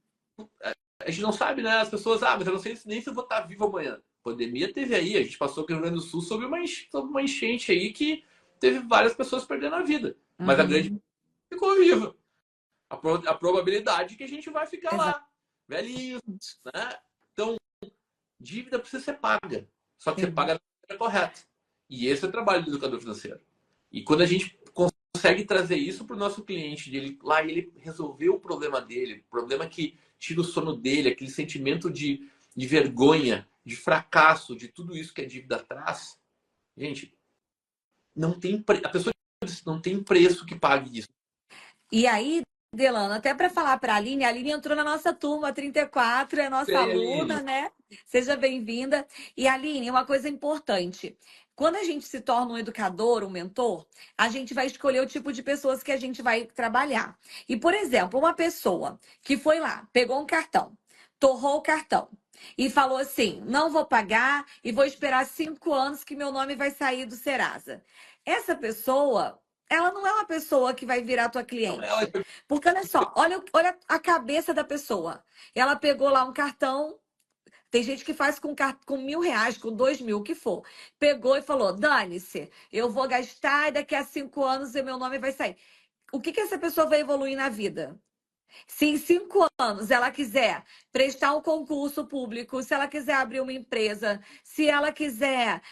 A gente não sabe, né? As pessoas, mas eu não sei nem se eu vou estar vivo amanhã. A pandemia teve aí, a gente passou aqui no Rio Grande do Sul sobre uma enchente aí que teve várias pessoas perdendo a vida. Mas a grande Uhum. ficou viva. A probabilidade é que a gente vai ficar Exatamente. lá, velhinho, né? Então, dívida precisa ser paga. Só que você Sim. paga da maneira correta. E esse é o trabalho do educador financeiro. E quando a gente consegue trazer isso para o nosso cliente, dele lá ele resolveu o problema dele, o problema que tira o sono dele, aquele sentimento de vergonha, de fracasso, de tudo isso que a dívida traz, gente, não tem a pessoa não tem preço que pague isso. E aí, Delano, até para falar para a Aline entrou na nossa turma 34, é nossa Sei, aluna, Aline. né? Seja bem-vinda. E Aline, uma coisa importante. Quando a gente se torna um educador, um mentor, a gente vai escolher o tipo de pessoas que a gente vai trabalhar. E, por exemplo, uma pessoa que foi lá, pegou um cartão, torrou o cartão e falou assim: não vou pagar e vou esperar 5 anos que meu nome vai sair do Serasa. Essa pessoa, ela não é uma pessoa que vai virar tua Então, ela cliente. Porque olha só, olha a cabeça da pessoa. Ela pegou lá um cartão. Tem gente que faz com R$ 1.000, com 2.000, o que for. Pegou e falou: dane-se, eu vou gastar e daqui a 5 anos o meu nome vai sair. O que essa pessoa vai evoluir na vida? Se em 5 anos ela quiser prestar um concurso público, se ela quiser abrir uma empresa, se ela quiser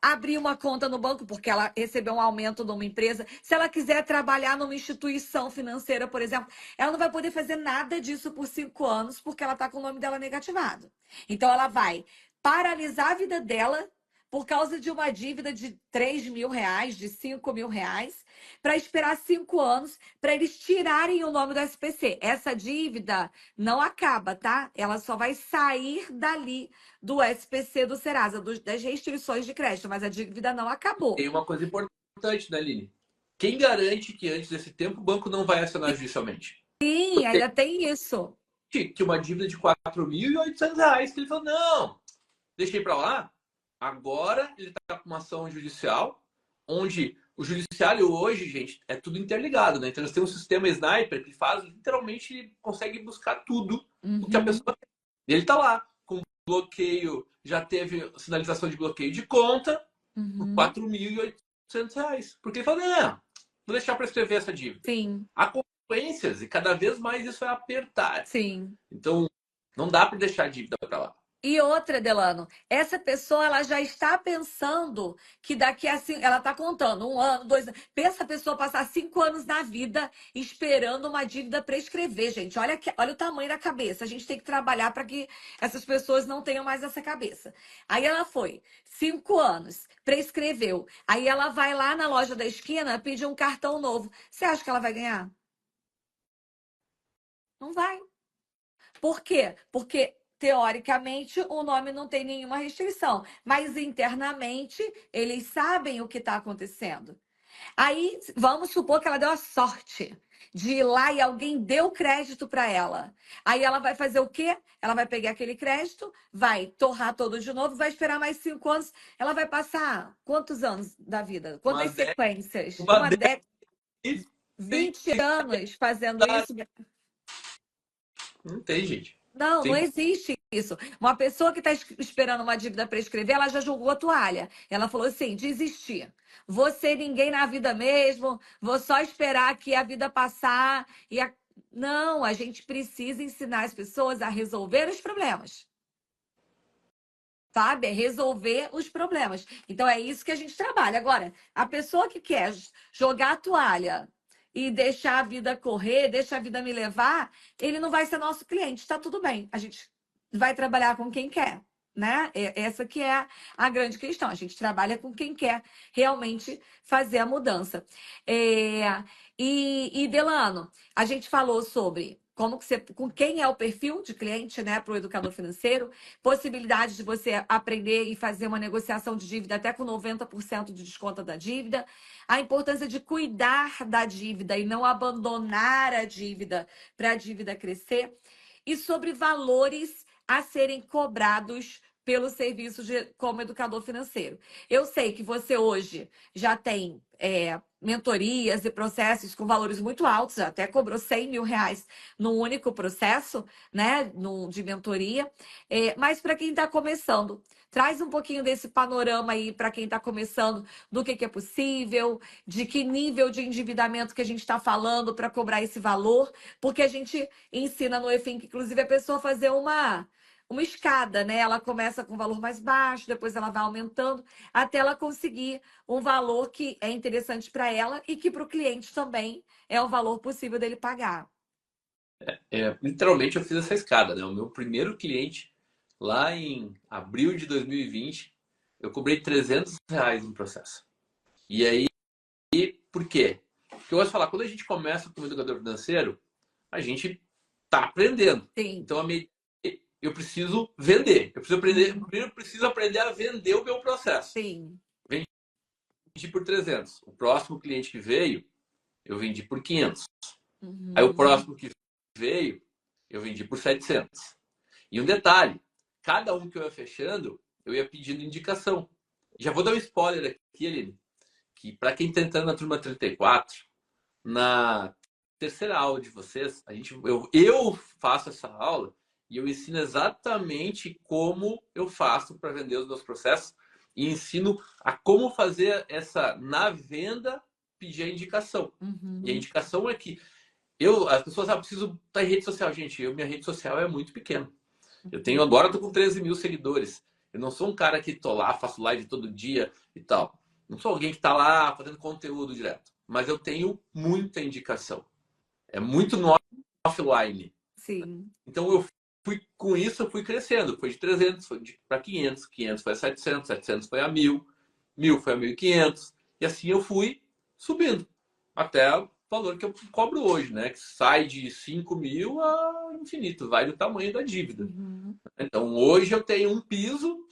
abrir uma conta no banco, porque ela recebeu um aumento numa empresa, se ela quiser trabalhar numa instituição financeira, por exemplo, ela não vai poder fazer nada disso por 5 anos, porque ela está com o nome dela negativado. Então ela vai paralisar a vida dela por causa de uma dívida de R$ 3.000, de R$ 5.000, para esperar 5 anos para eles tirarem o nome do SPC. Essa dívida não acaba, tá? Ela só vai sair dali do SPC do Serasa, das restrições de crédito, mas a dívida não acabou. tem uma coisa importante, né, Aline? Quem garante que antes desse tempo o banco não vai acionar judicialmente? Sim, ainda tem isso. Que uma dívida de R$ 4.800 que ele falou, não, deixei para lá. Agora ele está com uma ação judicial, onde o judiciário hoje, gente, é tudo interligado, né? Então eles têm um sistema sniper que faz literalmente consegue buscar tudo o que a Uhum, pessoa tem. E ele está lá com bloqueio, já teve sinalização de bloqueio de conta por uhum. R$ 4.800. Porque ele falou, não, vou deixar para escrever essa dívida. Sim, Há consequências e cada vez mais isso vai apertar. sim. Então, não dá para deixar a dívida para lá. E outra, Delano, essa pessoa ela já está pensando que daqui a ela está contando 1 ano, 2 anos. Pensa a pessoa passar 5 anos na vida esperando uma dívida prescrever, gente. Olha o tamanho da cabeça. A gente tem que trabalhar para que essas pessoas não tenham mais essa cabeça. Aí ela foi, 5 anos, prescreveu. Aí ela vai lá na loja da esquina pedir um cartão novo. Você acha que ela vai ganhar? Não vai. Por quê? Porque, teoricamente, o nome não tem nenhuma restrição, mas internamente eles sabem o que está acontecendo. Aí, vamos supor que ela deu a sorte. de ir lá e alguém deu crédito para ela. Aí ela vai fazer o quê? Ela vai pegar aquele crédito, vai torrar todo de novo, vai esperar mais 5 anos. Ela vai passar quantos anos da vida? Uma Quantas década, sequências? uma Uma década década, e 20 anos fazendo isso? não tem, gente. Não, não Tem. existe isso. Uma pessoa que está esperando uma dívida para escrever, ela já jogou a toalha. Ela falou assim: desistir. Vou ser ninguém na vida mesmo, vou só esperar que a vida passar. Não, a gente precisa ensinar as pessoas a resolver os problemas. Sabe? É resolver os problemas. Então é isso que a gente trabalha. Agora, a pessoa que quer jogar a toalha e deixar a vida correr, deixar a vida me levar, ele não vai ser nosso cliente. Está tudo bem. A gente vai trabalhar com quem quer, né? Essa que é a grande questão. A gente trabalha com quem quer realmente fazer a mudança. E Delano, a gente falou sobre como que você, com quem é o perfil de cliente, né, para o educador financeiro, possibilidade de você aprender e fazer uma negociação de dívida até com 90% de desconto da dívida, a importância de cuidar da dívida e não abandonar a dívida para a dívida crescer, e sobre valores a serem cobrados pelo serviço como educador financeiro. Eu sei que você hoje já tem mentorias e processos com valores muito altos, até cobrou R$ 100.000 num único processo, né, de mentoria. Mas para quem está começando, traz um pouquinho desse panorama aí para quem está começando, do que é possível, de que nível de endividamento que a gente está falando para cobrar esse valor, porque a gente ensina no EFINC, inclusive, a pessoa fazer uma escada, né? Ela começa com um valor mais baixo, depois ela vai aumentando, até ela conseguir um valor que é interessante para ela e que para o cliente também é o valor possível dele pagar. Literalmente eu fiz essa escada, né? O meu primeiro cliente, lá em abril de 2020, eu cobrei R$ 300 no processo. E aí, por quê? Porque eu gosto de falar, quando a gente começa como educador financeiro, a gente tá aprendendo. Sim. Então, eu preciso vender. Eu preciso aprender, primeiro eu preciso aprender a vender o meu processo. Sim. Vendi por 300. O próximo cliente que veio, eu vendi por 500. Uhum. Aí o próximo que veio, eu vendi por 700. E um detalhe, cada um que eu ia fechando, eu ia pedindo indicação. Já vou dar um spoiler aqui, Aline, que para quem está entrando na turma 34, na terceira aula de vocês, eu faço essa aula e eu ensino exatamente como eu faço para vender os meus processos e ensino a como fazer essa, na venda, pedir a indicação. Uhum. E a indicação é que as pessoas precisam estar em rede social. Gente, minha rede social é muito pequena. Eu tenho agora, tô com 13 mil seguidores. Eu não sou um cara que tô lá, faço live todo dia e tal. Não sou alguém que tá lá fazendo conteúdo direto. Mas eu tenho muita indicação. É muito no offline. Sim. Então com isso eu fui crescendo. Foi de 300, foi para 500, 500 foi a 700, 700 foi a 1000, 1000 foi a 1500. E assim eu fui subindo. Até o valor que eu cobro hoje, né? Que sai de 5.000 a infinito. Vai do tamanho da dívida. Uhum. Então hoje eu tenho um piso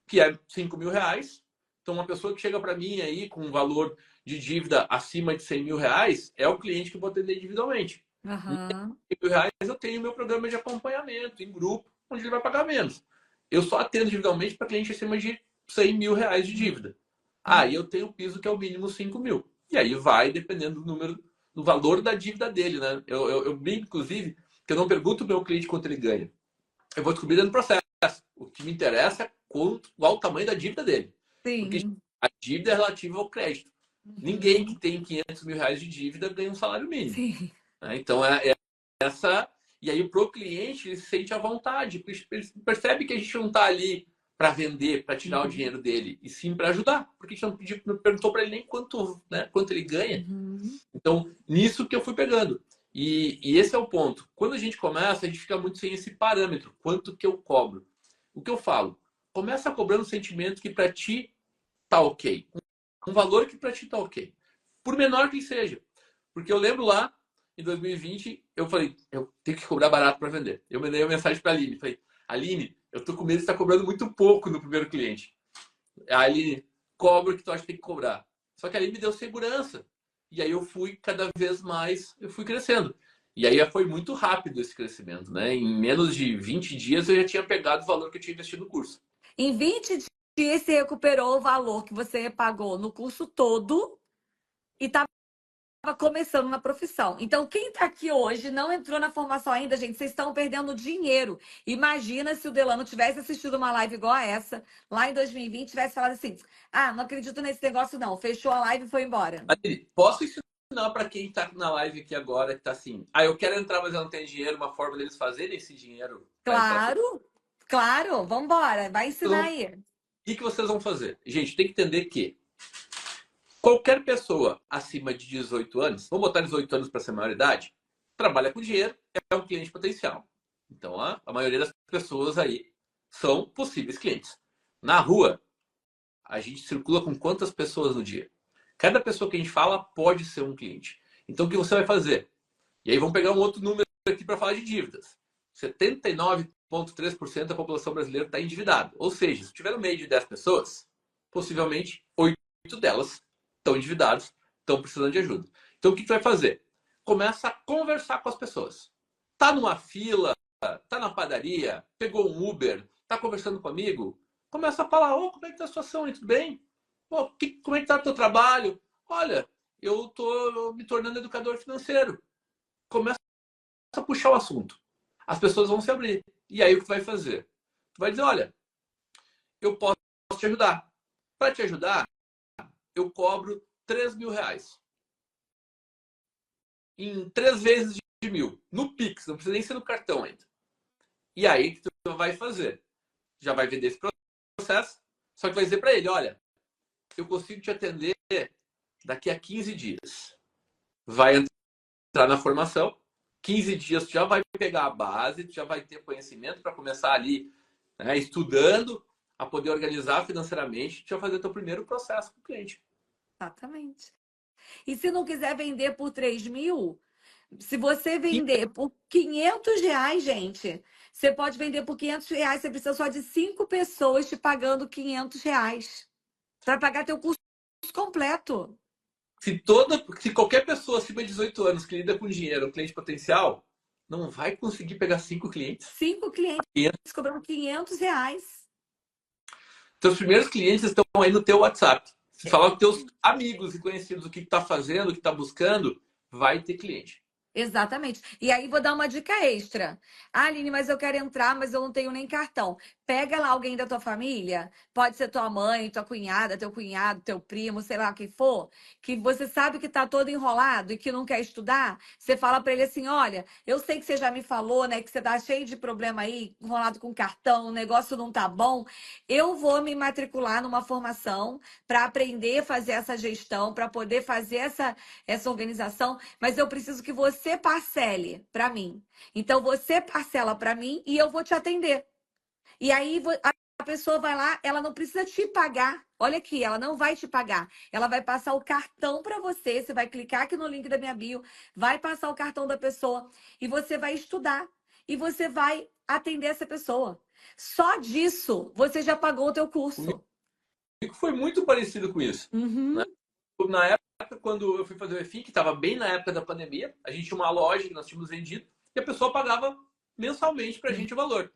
que é R$ 5.000. Então uma pessoa que chega para mim aí com um valor de dívida acima de R$ 100.000 é o cliente que eu vou atender individualmente. Uhum. R$ 1.000 eu tenho meu programa de acompanhamento em grupo, onde ele vai pagar menos. Eu só atendo individualmente para cliente acima de R$ 100.000 de dívida. Aí eu tenho o piso que é o mínimo 5.000. E aí vai dependendo do valor da dívida dele, né? Eu brinco, inclusive, que eu não pergunto ao meu cliente quanto ele ganha. Eu vou descobrir no processo. O que me interessa é qual o tamanho da dívida dele. Sim. Porque a dívida é relativa ao crédito. Ninguém que tem R$ 500.000 de dívida ganha um salário mínimo. Sim. Então, essa. E aí, pro cliente, ele se sente à vontade. Ele percebe que a gente não está ali para vender, para tirar o dinheiro dele, e sim para ajudar. Porque a gente não perguntou para ele nem quanto ele ganha. Uhum. Então, nisso que eu fui pegando. E esse é o ponto. Quando a gente começa, a gente fica muito sem esse parâmetro. Quanto que eu cobro? O que eu falo? Começa cobrando um sentimento que para ti tá ok. Um valor que para ti tá ok. Por menor que seja. Porque eu lembro lá, em 2020, eu falei, eu tenho que cobrar barato para vender. Eu mandei uma mensagem para a Aline. Falei, Aline, eu tô com medo de estar cobrando muito pouco no primeiro cliente. A Aline, cobra o que tu acha que tem que cobrar. Só que a Aline me deu segurança. E aí eu fui cada vez mais, eu fui crescendo. E aí foi muito rápido esse crescimento, né? Em menos de 20 dias eu já tinha pegado o valor que eu tinha investido no curso. Em 20 dias você recuperou o valor que você pagou no curso todo e estava começando na profissão. Então, quem está aqui hoje não entrou na formação ainda, gente, vocês estão perdendo dinheiro. Imagina se o Delano tivesse assistido uma live igual a essa, lá em 2020, tivesse falado assim: ah, não acredito nesse negócio, não. Fechou a live e foi embora. Aline, posso ensinar para quem está na live aqui agora, que está assim, eu quero entrar, mas eu não tenho dinheiro, uma forma deles fazerem esse dinheiro para entrar? Claro, claro, vamos embora. Vai ensinar aí. O que vocês vão fazer? Gente, tem que entender que qualquer pessoa acima de 18 anos, vamos botar 18 anos para ser maioridade, trabalha com dinheiro, é um cliente potencial. Então, a maioria das pessoas aí são possíveis clientes. Na rua, a gente circula com quantas pessoas no dia? Cada pessoa que a gente fala pode ser um cliente. Então, o que você vai fazer? E aí, vamos pegar um outro número aqui para falar de dívidas. 79,3% da população brasileira está endividada. Ou seja, se tiver no meio de 10 pessoas, possivelmente 8 delas estão endividados, estão precisando de ajuda. Então, o que tu vai fazer? Começa a conversar com as pessoas. Tá numa fila, tá na padaria, pegou um Uber, tá conversando com um amigo, começa a falar: como é que tá a situação? Tudo bem? Como é que tá o teu trabalho? Olha, eu tô me tornando educador financeiro. Começa a puxar o assunto. As pessoas vão se abrir. E aí, o que tu vai fazer? Tu vai dizer: olha, eu posso te ajudar. Para te ajudar, eu cobro 3 mil reais. Em 3 vezes de 1.000. No Pix, não precisa nem ser no cartão ainda. E aí, o que tu vai fazer? Já vai vender esse processo, só que vai dizer para ele: olha, eu consigo te atender daqui a 15 dias. Vai entrar na formação, 15 dias tu já vai pegar a base, tu já vai ter conhecimento para começar ali, né, estudando, a poder organizar financeiramente, tu já fazer teu primeiro processo com o cliente. Exatamente. E se não quiser vender por 3 mil, se você vender por 500 reais, gente, você pode vender por 500 reais, você precisa só de 5 pessoas te pagando 500 reais para pagar teu curso completo. Se qualquer pessoa acima de 18 anos que lida com dinheiro, um cliente potencial, não vai conseguir pegar 5 clientes. 5 clientes 500. cobrando 500 reais. Teus primeiros clientes estão aí no teu WhatsApp. Se falar com teus amigos e conhecidos o que está fazendo, o que está buscando, vai ter cliente. Exatamente. E aí vou dar uma dica extra. Ah, Aline, mas eu quero entrar, mas eu não tenho nem cartão. Pega lá alguém da tua família, pode ser tua mãe, tua cunhada, teu cunhado, teu primo, sei lá quem for, que você sabe que tá todo enrolado e que não quer estudar. Você fala para ele assim: olha, eu sei que você já me falou, né, que você tá cheio de problema aí, enrolado com cartão, o negócio não tá bom. Eu vou me matricular numa formação para aprender a fazer essa gestão, para poder fazer essa organização, mas eu preciso que você parcele para mim. Então você parcela para mim e eu vou te atender. E aí a pessoa vai lá, ela não precisa te pagar. Olha aqui, ela não vai te pagar. Ela vai passar o cartão para você. Você vai clicar aqui no link da minha bio, vai passar o cartão da pessoa e você vai estudar e você vai atender essa pessoa. Só disso você já pagou o teu curso. Foi muito parecido com isso. Uhum. Né? Na época, quando eu fui fazer o EFI, que estava bem na época da pandemia, a gente tinha uma loja que nós tínhamos vendido e a pessoa pagava mensalmente para a gente o valor.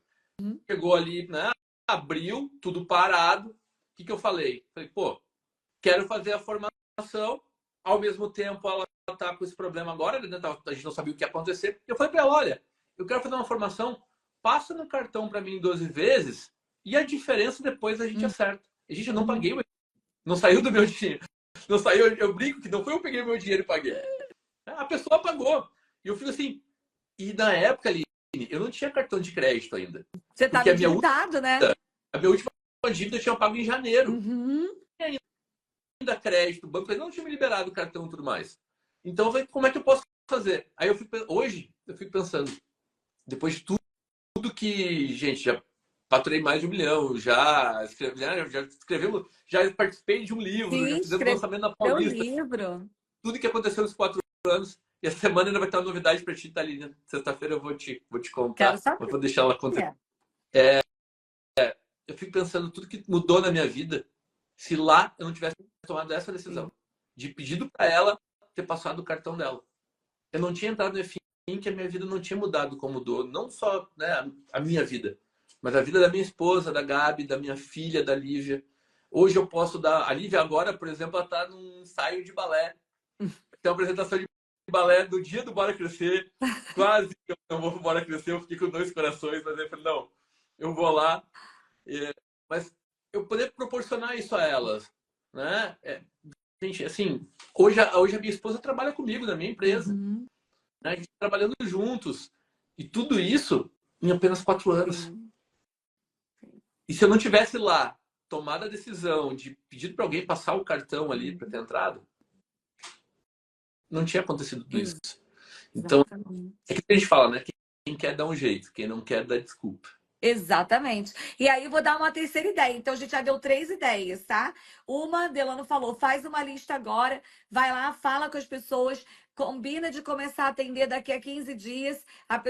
Chegou ali, né? Abriu, tudo parado. O que eu falei? Falei, quero fazer a formação, ao mesmo tempo ela tá com esse problema agora, né? A gente não sabia o que ia acontecer. Eu falei para ela: olha, eu quero fazer uma formação, passa no cartão para mim 12 vezes e a diferença depois a gente acerta. A gente não paguei, não saiu do meu dinheiro. Não saiu, eu brinco que não foi eu que peguei meu dinheiro e paguei. A pessoa pagou. E eu fico assim, e na época, Aline, eu não tinha cartão de crédito ainda. Você estava endividado, né? A minha última dívida eu tinha pago em janeiro. Uhum. E ainda crédito, o banco ainda não tinha me liberado o cartão e tudo mais. Então eu falei: como é que eu posso fazer? Aí hoje eu fico pensando, depois de tudo que, gente, já faturei mais de 1 milhão, já escrevemos, já participei de um livro, Sim, já fizemos lançamento na Meu Paulista. livro. Tudo que aconteceu nos 4 anos. E essa semana ainda vai ter uma novidade para ti, Thalina. Sexta-feira eu vou te contar, mas vou deixar ela acontecer. Eu fico pensando tudo que mudou na minha vida se lá eu não tivesse tomado essa decisão. De pedido para ela ter passado o cartão dela. Eu não tinha entrado no EFIN, que a minha vida não tinha mudado como mudou. Não só, né, a minha vida, mas a vida da minha esposa, da Gabi, da minha filha, da Lívia. Hoje eu posso dar... A Lívia agora, por exemplo, ela está num ensaio de balé. Tem uma apresentação de balé do dia do Bora Crescer. Quase que eu não vou pro Bora Crescer, eu fiquei com dois corações, mas eu falei, não, eu vou lá. Mas eu poder proporcionar isso a elas, né? Gente, assim, hoje a minha esposa trabalha comigo na minha empresa. Uhum. Né? A gente tá trabalhando juntos. E tudo isso em apenas 4 anos. Sim. E se eu não tivesse lá tomado a decisão de pedir para alguém passar o cartão ali para ter entrado, não tinha acontecido tudo isso. Então, Exatamente. é que a gente fala, né? Quem quer dá um jeito, quem não quer dá desculpa. Exatamente. E aí eu vou dar uma terceira ideia. Então a gente já deu 3 ideias, tá? Uma, Delano falou, faz uma lista agora, vai lá, fala com as pessoas, combina de começar a atender daqui a 15 dias,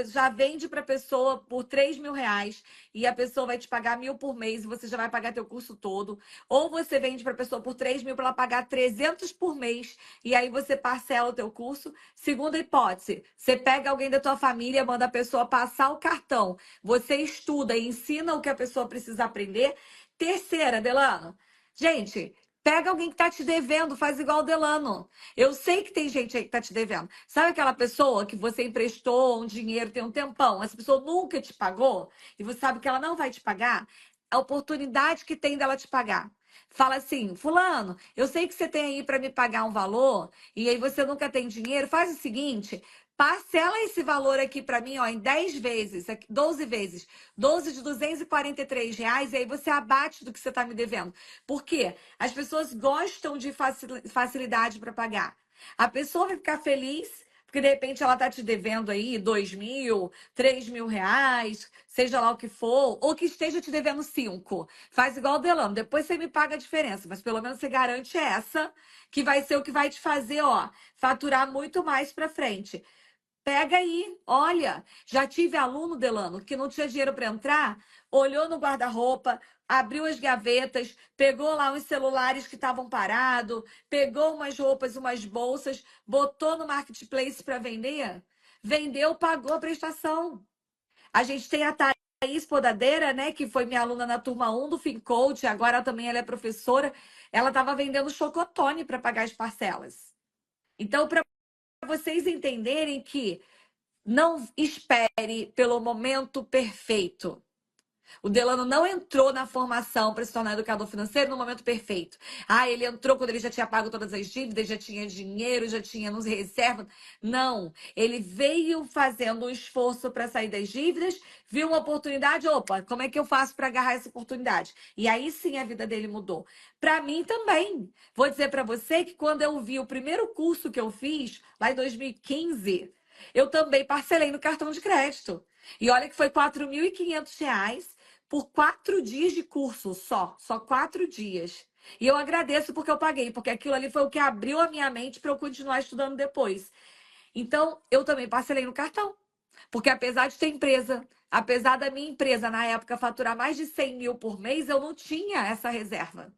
já vende para a pessoa por R$ 3.000 e a pessoa vai te pagar 1.000 por mês e você já vai pagar teu curso todo. Ou você vende para a pessoa por 3.000 para ela pagar 300 por mês e aí você parcela o teu curso. Segunda hipótese, você pega alguém da tua família, manda a pessoa passar o cartão. Você estuda e ensina o que a pessoa precisa aprender. Terceira, Delano. Gente, pega alguém que tá te devendo, faz igual o Delano. Eu sei que tem gente aí que tá te devendo. Sabe aquela pessoa que você emprestou um dinheiro tem um tempão, essa pessoa nunca te pagou e você sabe que ela não vai te pagar? A oportunidade que tem dela te pagar. Fala assim, fulano, eu sei que você tem aí para me pagar um valor e aí você nunca tem dinheiro. Faz o seguinte, parcela esse valor aqui para mim, ó, em 10 vezes, 12 vezes, 12 de R$ 243, e aí você abate do que você está me devendo. Por quê? As pessoas gostam de facilidade para pagar. A pessoa vai ficar feliz porque de repente ela tá te devendo aí 2.000, R$ 3.000, seja lá o que for, ou que esteja te devendo 5. Faz igual o Delano, depois você me paga a diferença, mas pelo menos você garante essa, que vai ser o que vai te fazer, ó, faturar muito mais para frente. Pega aí, olha, já tive aluno, Delano, que não tinha dinheiro para entrar, olhou no guarda-roupa, abriu as gavetas, pegou lá uns celulares que estavam parados, pegou umas roupas, umas bolsas, botou no marketplace para vender, vendeu, pagou a prestação. A gente tem a Thaís Podadeira, né, que foi minha aluna na turma 1 do FinCoach, agora também ela é professora, ela estava vendendo chocotone para pagar as parcelas. Então, para vocês entenderem que não espere pelo momento perfeito. O Delano não entrou na formação para se tornar educador financeiro no momento perfeito. Ah, ele entrou quando ele já tinha pago todas as dívidas, já tinha dinheiro, já tinha nos reservas. Não, ele veio fazendo um esforço para sair das dívidas, viu uma oportunidade, opa, como é que eu faço para agarrar essa oportunidade? E aí sim a vida dele mudou. Para mim também. Vou dizer para você que quando eu vi o primeiro curso que eu fiz, lá em 2015, eu também parcelei no cartão de crédito. E olha que foi R$ 4.500 por 4 dias de curso só 4 dias. E eu agradeço porque eu paguei, porque aquilo ali foi o que abriu a minha mente para eu continuar estudando depois. Então, eu também parcelei no cartão. Porque apesar de ter empresa, apesar da minha empresa na época faturar mais de 100.000 por mês, eu não tinha essa reserva.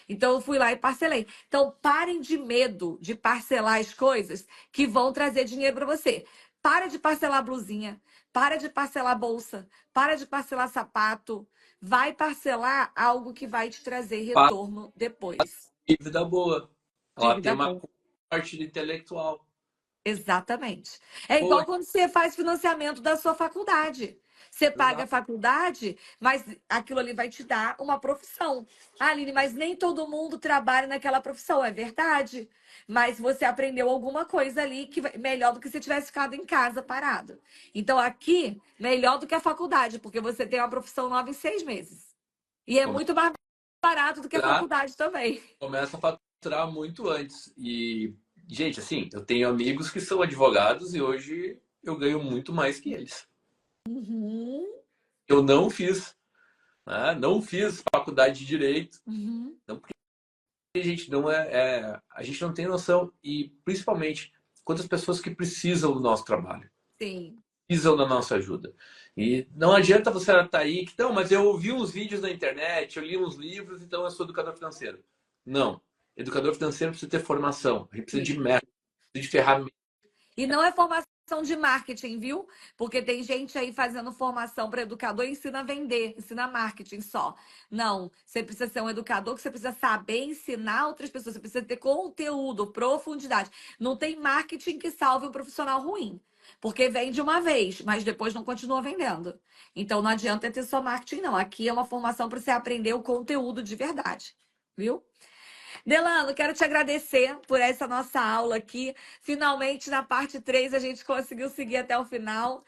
Então, eu fui lá e parcelei. Então, parem de medo de parcelar as coisas que vão trazer dinheiro para você. Para de parcelar blusinha, para de parcelar bolsa, para de parcelar sapato. Vai parcelar algo que vai te trazer retorno depois. Dívida boa. Ela tem Dívida uma boa. parte intelectual. Exatamente. É igual Pô, quando você faz financiamento da sua faculdade. Você paga a exato. faculdade, mas aquilo ali vai te dar uma profissão. Ah, Aline, mas nem todo mundo trabalha naquela profissão, é verdade. Mas você aprendeu alguma coisa ali que melhor do que se tivesse ficado em casa parado. Então, aqui, melhor do que a faculdade, porque você tem uma profissão nova em 6 meses. E é Começa muito mais barato do que a faculdade também. começa a faturar muito antes. E, gente, assim, eu tenho amigos que são advogados e hoje eu ganho muito mais que eles. Uhum, Eu não fiz, né? Não fiz faculdade de direito, uhum, não porque a gente não a gente não tem noção e principalmente quantas pessoas que precisam do nosso trabalho, sim. precisam da nossa ajuda. E não adianta você estar aí que não, mas eu ouvi uns vídeos na internet, eu li uns livros, então eu sou educador financeiro. Não, educador financeiro precisa ter formação, a gente precisa de método. de ferramentas. E não é formação de marketing, viu? Porque tem gente aí fazendo formação para educador e ensina a vender, ensina marketing só. Não, você precisa ser um educador que você precisa saber ensinar outras pessoas, você precisa ter conteúdo, profundidade. Não tem marketing que salve um profissional ruim. Porque vende uma vez, mas depois não continua vendendo. Então não adianta ter só marketing, não. Aqui é uma formação para você aprender o conteúdo de verdade. Viu? Delano, quero te agradecer por essa nossa aula aqui. Finalmente, na parte 3 a gente conseguiu seguir até o final.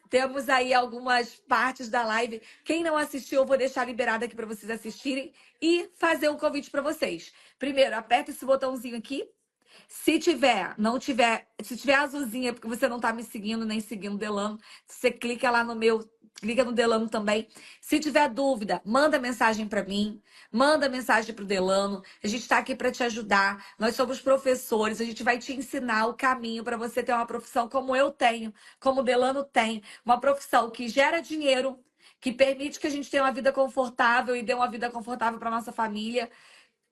Temos aí algumas partes da live. Quem não assistiu, eu vou deixar liberado aqui para vocês assistirem e fazer um convite para vocês. Primeiro, aperta esse botãozinho aqui. Se tiver, não tiver, se tiver azulzinha, porque você não tá me seguindo nem seguindo o Delano, você clica lá no meu, clica no Delano também. Se tiver dúvida, manda mensagem para mim, manda mensagem pro Delano. A gente tá aqui para te ajudar. Nós somos professores, a gente vai te ensinar o caminho para você ter uma profissão como eu tenho, como o Delano tem, uma profissão que gera dinheiro, que permite que a gente tenha uma vida confortável e dê uma vida confortável para nossa família,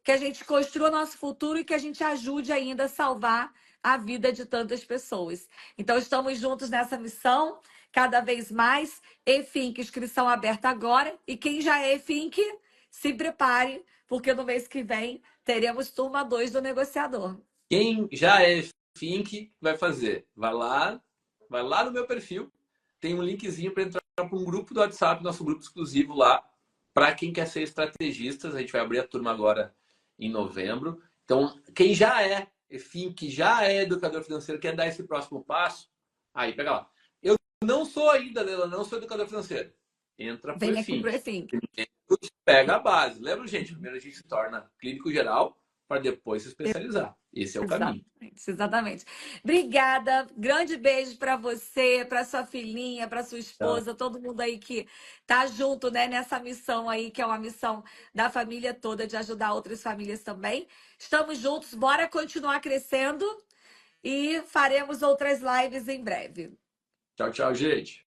que a gente construa nosso futuro e que a gente ajude ainda a salvar a vida de tantas pessoas. Então, estamos juntos nessa missão, cada vez mais. EFINC, inscrição aberta agora. E quem já é EFINC, se prepare, porque no mês que vem teremos turma 2 do negociador. Quem já é Fink vai fazer? Vai lá no meu perfil, tem um linkzinho para entrar para um grupo do WhatsApp, nosso grupo exclusivo lá, para quem quer ser estrategista. A gente vai abrir a turma agora em novembro. Então, quem já é Fink, já é educador financeiro, quer dar esse próximo passo, aí pega lá. Eu não sou ainda, Leila, não sou educador financeiro. Entra pro Vem aqui pro EFINC. EFINC. Pega a base. Lembra, gente? Primeiro a gente se torna clínico geral para depois se especializar. Esse é o caminho. Exatamente, exatamente. Obrigada. Grande beijo para você, para sua filhinha, para sua Então, esposa, todo mundo aí que tá junto, né, nessa missão aí, que é uma missão da família toda de ajudar outras famílias também. Estamos juntos, bora continuar crescendo e faremos outras lives em breve. tchau, tchau, gente.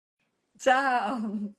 Tchau.